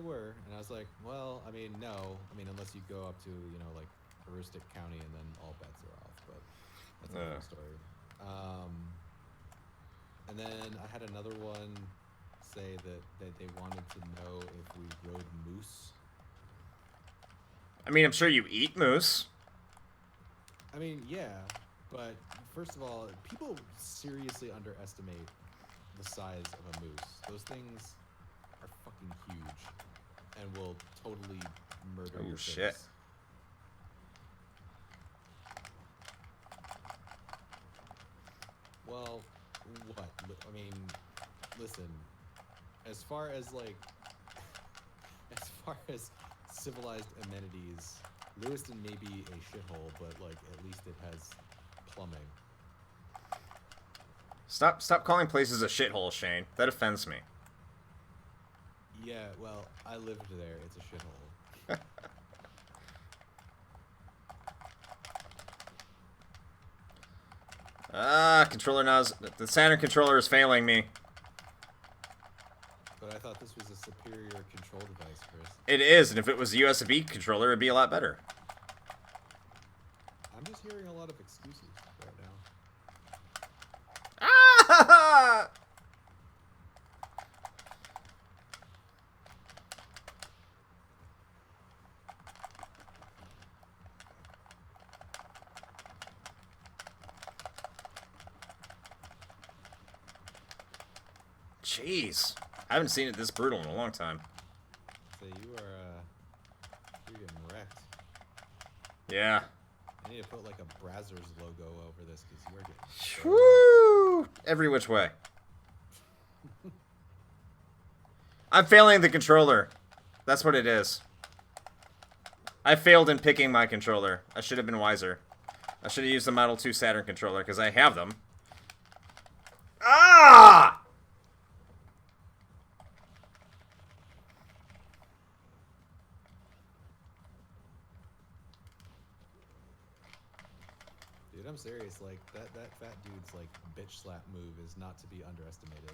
were, and I was like, well, I mean, no, I mean, unless you go up to, you know, like Heuristic County, and then all bets are off. But That's a different story. And then I had another one say that they wanted to know if we rode moose. I mean, I'm sure you eat moose. I mean, yeah, but first of all, people seriously underestimate the size of a moose. Those things are fucking huge and will totally murder your shit. face. Well, what? I mean, listen, as far as civilized amenities, Lewiston may be a shithole, but like at least it has plumbing. Stop calling places a shithole, Shane. That offends me. Yeah, well, I lived there. It's a shithole. Controller now the Saturn controller is failing me. But I thought this was a superior control device, Chris. It is, and if it was a USB controller, it'd be a lot better. I'm just hearing a lot of excuses right now. Ah! Jeez. I haven't seen it this brutal in a long time. So you're getting wrecked. Yeah. I need to put like a Brazzers logo over this because you're getting Woo! Every which way. I'm failing the controller. That's what it is. I failed in picking my controller. I should have been wiser. I should have used the Model 2 Saturn controller because I have them. Ah! Dude, I'm serious. Like that fat dude's like bitch slap move is not to be underestimated.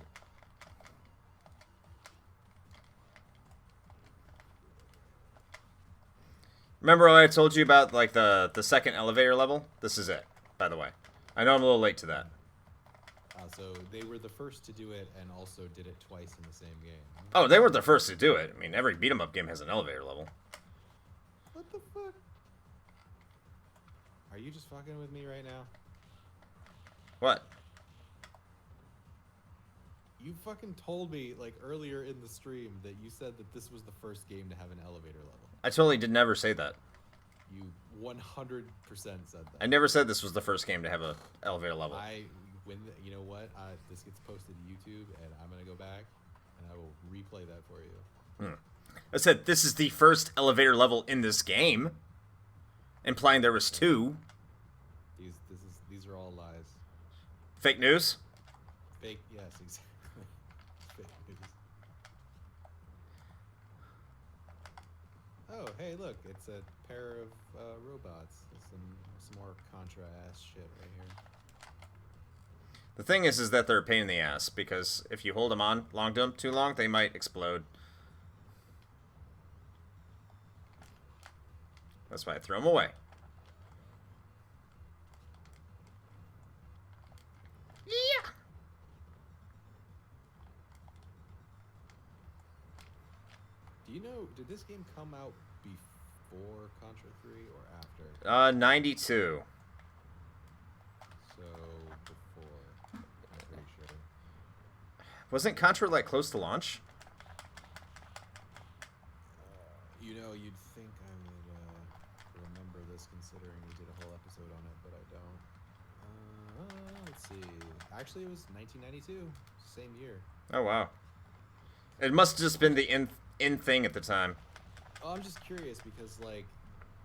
Remember what I told you about like the second elevator level? This is it, by the way. I know I'm a little late to that. So they were the first to do it and also did it twice in the same game. Oh, they were the first to do it. I mean, every beat 'em up game has an elevator level. What the fuck? Are you just fucking with me right now? What? You fucking told me like earlier in the stream that you said that this was the first game to have an elevator level. I totally did never say that. You 100% said that. I never said this was the first game to have an elevator level. You know what? This gets posted to YouTube, and I'm gonna go back and I will replay that for you. I said this is the first elevator level in this game, implying there was two. These are all lies. Fake news. Fake, yes, exactly. Fake news. Oh, hey, look! It's a pair of robots. Some more Contra ass shit right here. The thing is that they're a pain in the ass, because if you hold them on too long, they might explode. That's why I throw them away. Yeah. Do you know, did this game come out before Contra 3 or after? 92. So, before. I'm pretty sure. Wasn't Contra, like, close to launch? You know, you'd think I would remember this considering we did a whole episode on it, but I don't. Let's see. Actually, it was 1992. Same year. Oh, wow. It must have just been the in thing at the time. Oh, I'm just curious because, like,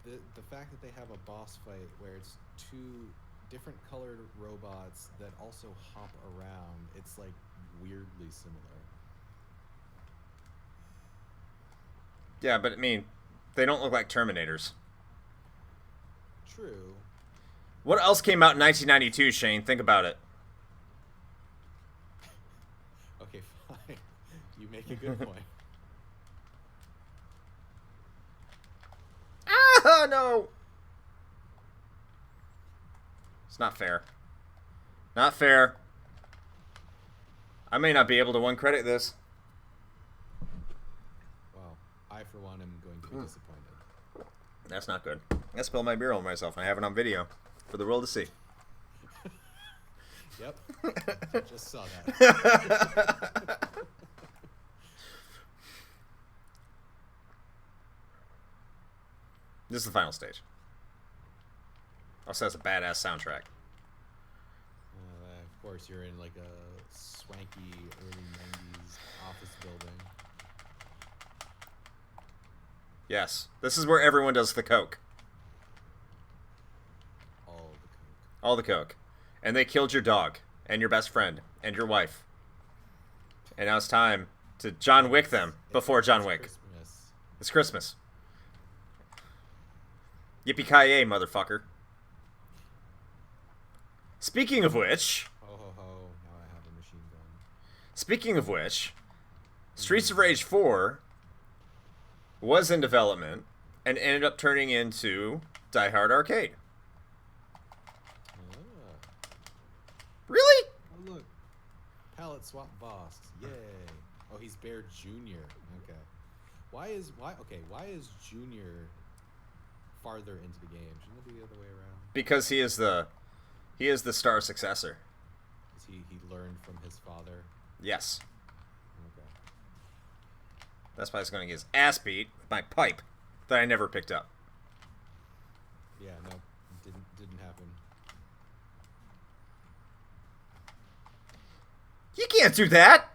the fact that they have a boss fight where it's two different colored robots that also hop around, it's, like, weirdly similar. Yeah, but, I mean, they don't look like Terminators. True. What else came out in 1992, Shane? Think about it. Okay, fine. You make a good point. Ah, no! It's not fair. Not fair. I may not be able to one credit this. Well, I for one am going to be disappointed. That's not good. I spilled my beer on myself, and I have it on video for the world to see. Yep. I just saw that. This is the final stage. Also has a badass soundtrack. Of course, you're in like a swanky early 90s office building. Yes. This is where everyone does the coke. All the coke. All the coke. And they killed your dog, and your best friend, and your wife. And now it's time to John Wick them before John Wick. Christmas. It's Christmas. Yippee-ki-yay, motherfucker. Speaking of which... Ho ho ho, now I have a machine gun. Speaking of which, Streets of Rage 4 was in development and ended up turning into Die Hard Arcade. Really? Oh look, palette swap boss, yay! Oh, he's Bear Junior. Okay, why is Junior farther into the game? Shouldn't it be the other way around? Because he is the star successor. Is he learned from his father? Yes. Okay. That's why he's going to get his ass beat with my pipe that I never picked up. Yeah, no, didn't happen. You can't do that!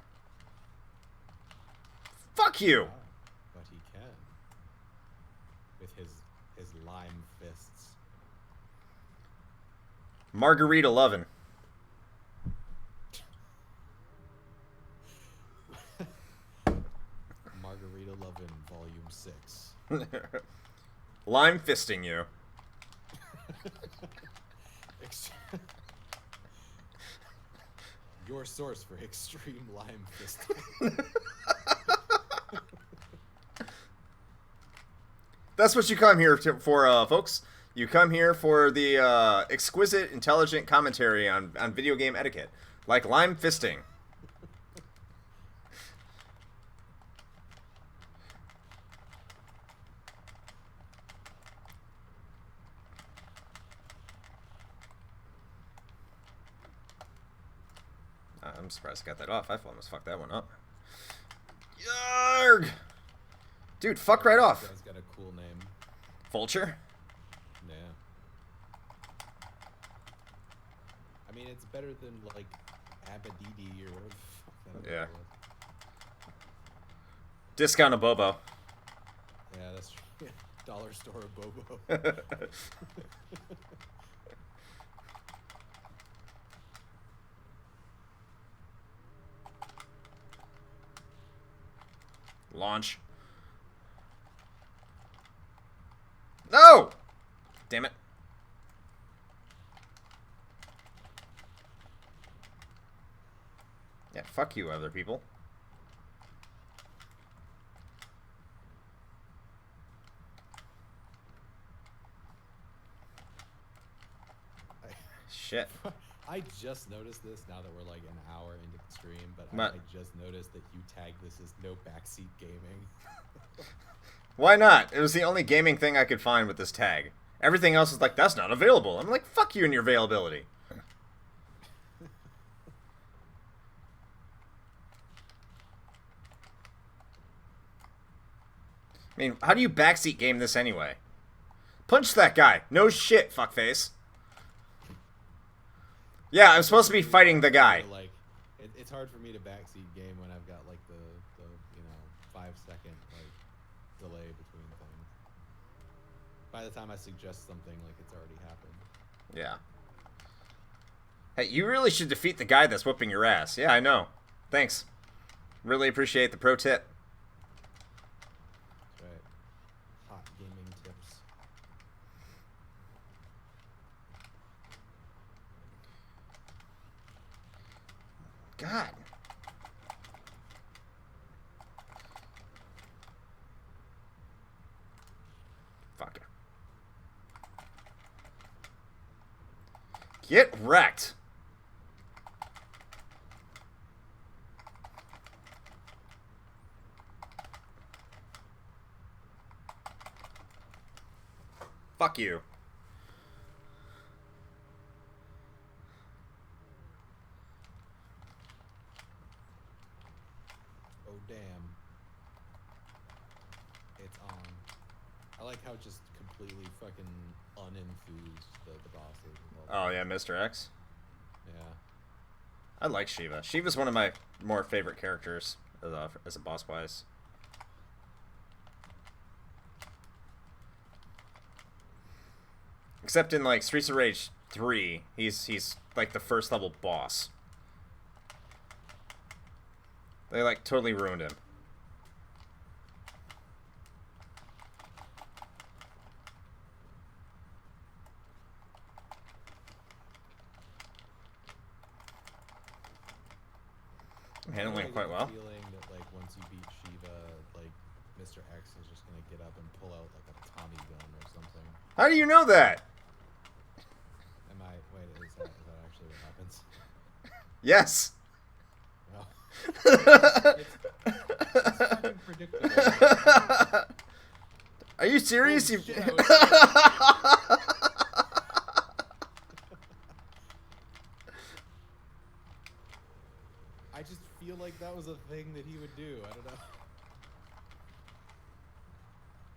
Fuck you! But he can. With his lime fists. Margarita lovin'. Margarita Lovin' Volume 6. Lime fisting you. Your source for extreme lime fisting. That's what you come here for, folks. You come here for the exquisite, intelligent commentary on video game etiquette, like lime fisting. I'm surprised I got that off. I almost fucked that one up. Yarg! Dude, fuck right off. This guy's got a cool name. Vulture? Yeah. I mean, it's better than, like, Abadidi or whatever the fuck that Yeah. was. Discount a Bobo. Yeah, that's true. Dollar store Bobo. Launch. No! Damn it. Yeah, fuck you, other people. Shit. I just noticed this now that we're like an hour into the stream, but What? I just noticed that you tagged this as no backseat gaming. Why not? It was the only gaming thing I could find with this tag. Everything else is like, that's not available. I'm like, fuck you and your availability. I mean, how do you backseat game this anyway? Punch that guy. No shit, fuckface. Yeah, I'm supposed to be fighting the guy. Like, it's hard for me to backseat game when I've got like the 5-second like delay between things. By the time I suggest something, like it's already happened. Yeah. Hey, you really should defeat the guy that's whooping your ass. Yeah, I know. Thanks. Really appreciate the pro tip. That's right. Hot gaming tips. God. Fuck. Get wrecked. Fuck you. Oh, damn. It's on. I like how just completely fucking unenthused the boss is. Oh, yeah, Mr. X? Yeah. I like Shiva. Shiva's one of my more favorite characters as a boss-wise. Except in, like, Streets of Rage 3, he's like, the first level boss. They, like, totally ruined him. I'm handling it quite well. Feeling that, like, once you beat Shiva, like, Mr. X is just gonna get up and pull out, like, a Tommy gun or something. How do you know that? Wait, is that actually what happens? Yes. No. It's fucking predictable. Are you serious? Holy shit, I just feel like that was a thing that he would do. I don't know.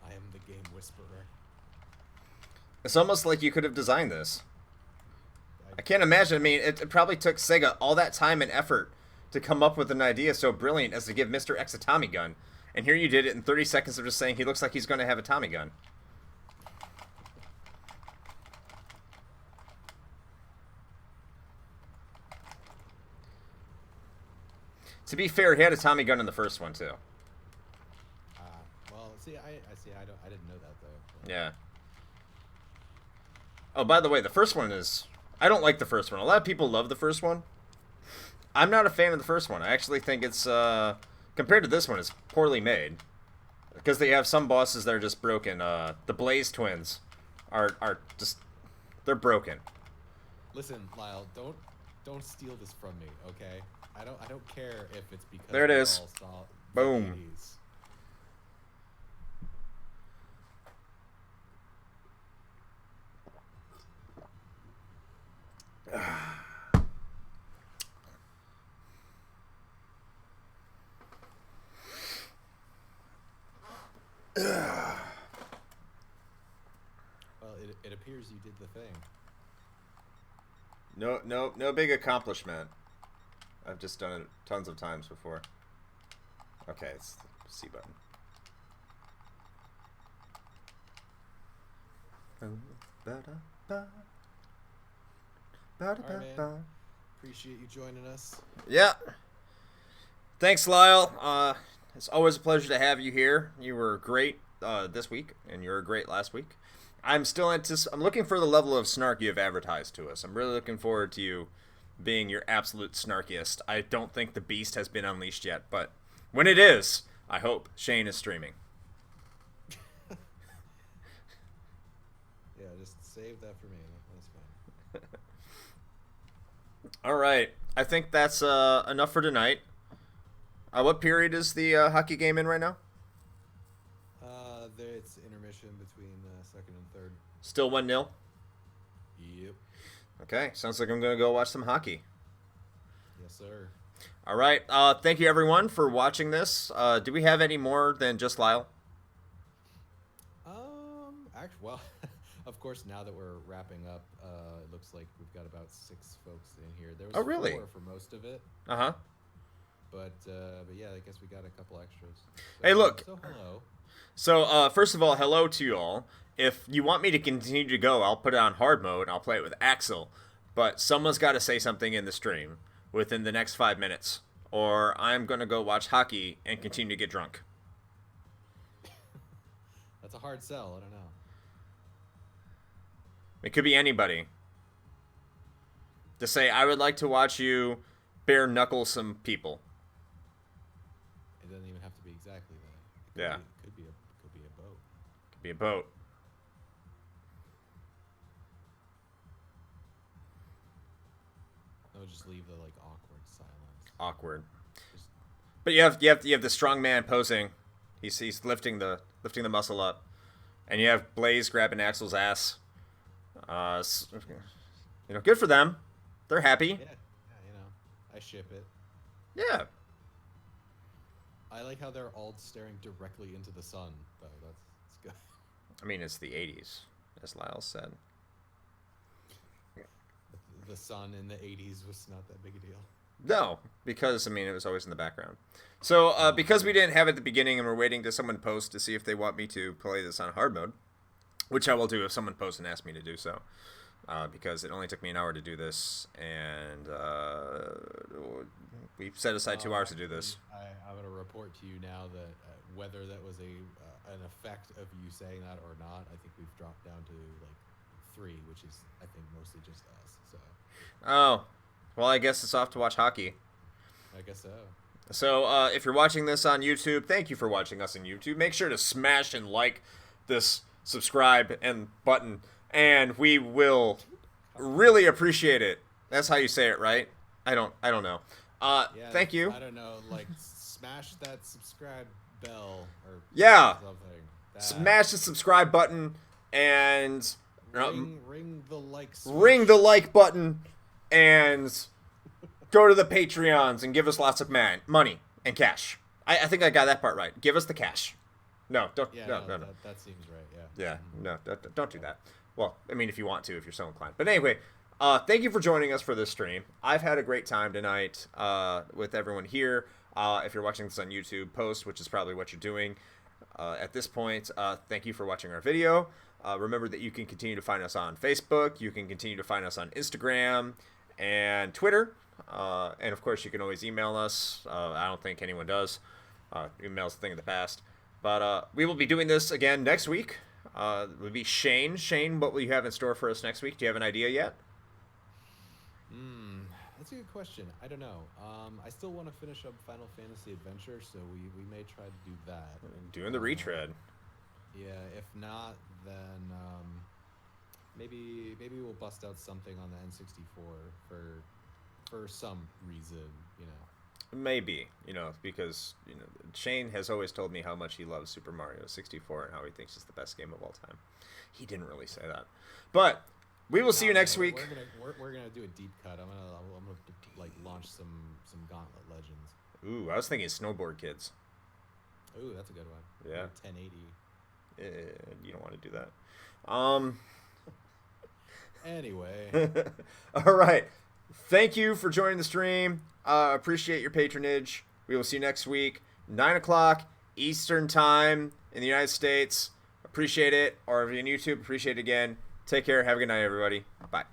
I am the game whisperer. It's almost like you could have designed this. I can't imagine. I mean, it probably took Sega all that time and effort to come up with an idea so brilliant as to give Mr. X a Tommy gun. And here you did it in 30 seconds of just saying he looks like he's going to have a Tommy gun. To be fair, he had a Tommy gun in the first one, too. Well, see, I didn't know that, though. Yeah. Oh, by the way, the first one is... I don't like the first one. A lot of people love the first one. I'm not a fan of the first one. I actually think it's, compared to this one, it's poorly made. Because they have some bosses that are just broken. The Blaze twins are just... They're broken. Listen, Lyle, don't steal this from me, okay? I don't care if it's because there it we is. all saw Boom. VODs. Well, it appears you did the thing. No big accomplishment. I've just done it tons of times before. Okay, it's the C button. Alright, man. Appreciate you joining us. Yeah. Thanks, Lyle. It's always a pleasure to have you here. You were great this week, and you were great last week. I'm looking for the level of snark you have advertised to us. I'm really looking forward to you being your absolute snarkiest. I don't think the beast has been unleashed yet, but when it is, I hope Shane is streaming. Yeah, just save that for me. That's fine. All right. I think that's enough for tonight. What period is the hockey game in right now? It's intermission between second and third. Still 1-0? Yep. Okay. Sounds like I'm going to go watch some hockey. Yes, sir. All right. Thank you, everyone, for watching this. Do we have any more than just Lyle? Well, of course, now that we're wrapping up, it looks like we've got about 6 folks in here. There was 4 for most of it. Uh-huh. But yeah, I guess we got a couple extras. So, hey, look. So hello. So, first of all, hello to you all. If you want me to continue to go, I'll put it on hard mode, and I'll play it with Axel. But someone's got to say something in the stream within the next 5 minutes, or I'm going to go watch hockey and continue to get drunk. That's a hard sell. I don't know. It could be anybody. To say, I would like to watch you bare knuckle some people. It doesn't even have to be exactly that. Yeah. Could be a boat. Could be a boat. I'll just leave the like awkward silence. Awkward. Just, But you have the strong man posing. He's lifting the muscle up, and you have Blaze grabbing Axel's ass. Good for them. They're happy. yeah, I ship it. Yeah. I like how they're all staring directly into the sun, though. That's good. I mean, it's the 80s, as Lyle said. The sun in the 80s was not that big a deal. No, because, it was always in the background. So, because we didn't have it at the beginning and we're waiting to someone post to see if they want me to play this on hard mode, which I will do if someone posts and asks me to do so, because it only took me an hour to do this, and we've set aside 2 hours to do this. I'm going to report to you now that whether that was an effect of you saying that or not, I think we've dropped down to like 3, which is, I think, mostly just us. So. Oh, well, I guess it's off to watch hockey. I guess so. So, if you're watching this on YouTube, thank you for watching us on YouTube. Make sure to smash and like this subscribe and button, and we will really appreciate it. That's how you say it, right? I don't know. Yeah, thank you. I don't know, like smash that subscribe bell or Yeah. something. Smash the subscribe button and ring the like switch. Ring the like button and go to the Patreons and give us lots of money and cash. I think I got that part right. Give us the cash. No, don't. Yeah, no. That seems right. Yeah. Yeah, no, don't do that. Well, if you want to, if you're so inclined. But anyway, thank you for joining us for this stream. I've had a great time tonight with everyone here. If you're watching this on YouTube, post, which is probably what you're doing at this point. Thank you for watching our video. Remember that you can continue to find us on Facebook. You can continue to find us on Instagram and Twitter. And, of course, you can always email us. I don't think anyone does. Email's a thing of the past. But we will be doing this again next week. It would be Shane. Shane, what will you have in store for us next week? Do you have an idea yet? That's a good question. I don't know. I still want to finish up Final Fantasy Adventure, so we may try to do that. Doing the retread. Yeah, if not, then maybe we'll bust out something on the N64 for some reason, Maybe, because Shane has always told me how much he loves Super Mario 64 and how he thinks it's the best game of all time. He didn't really say that, but we will see you next week. We're gonna do a deep cut. I'm gonna like launch some Gauntlet Legends. Ooh, I was thinking Snowboard Kids. Ooh, that's a good one. Yeah. 1080. You don't want to do that. Anyway. All right. Thank you for joining the stream. Appreciate your patronage. We will see you next week, 9 o'clock Eastern Time in the United States. Appreciate it. Or if you're on YouTube, appreciate it again. Take care. Have a good night, everybody. Bye.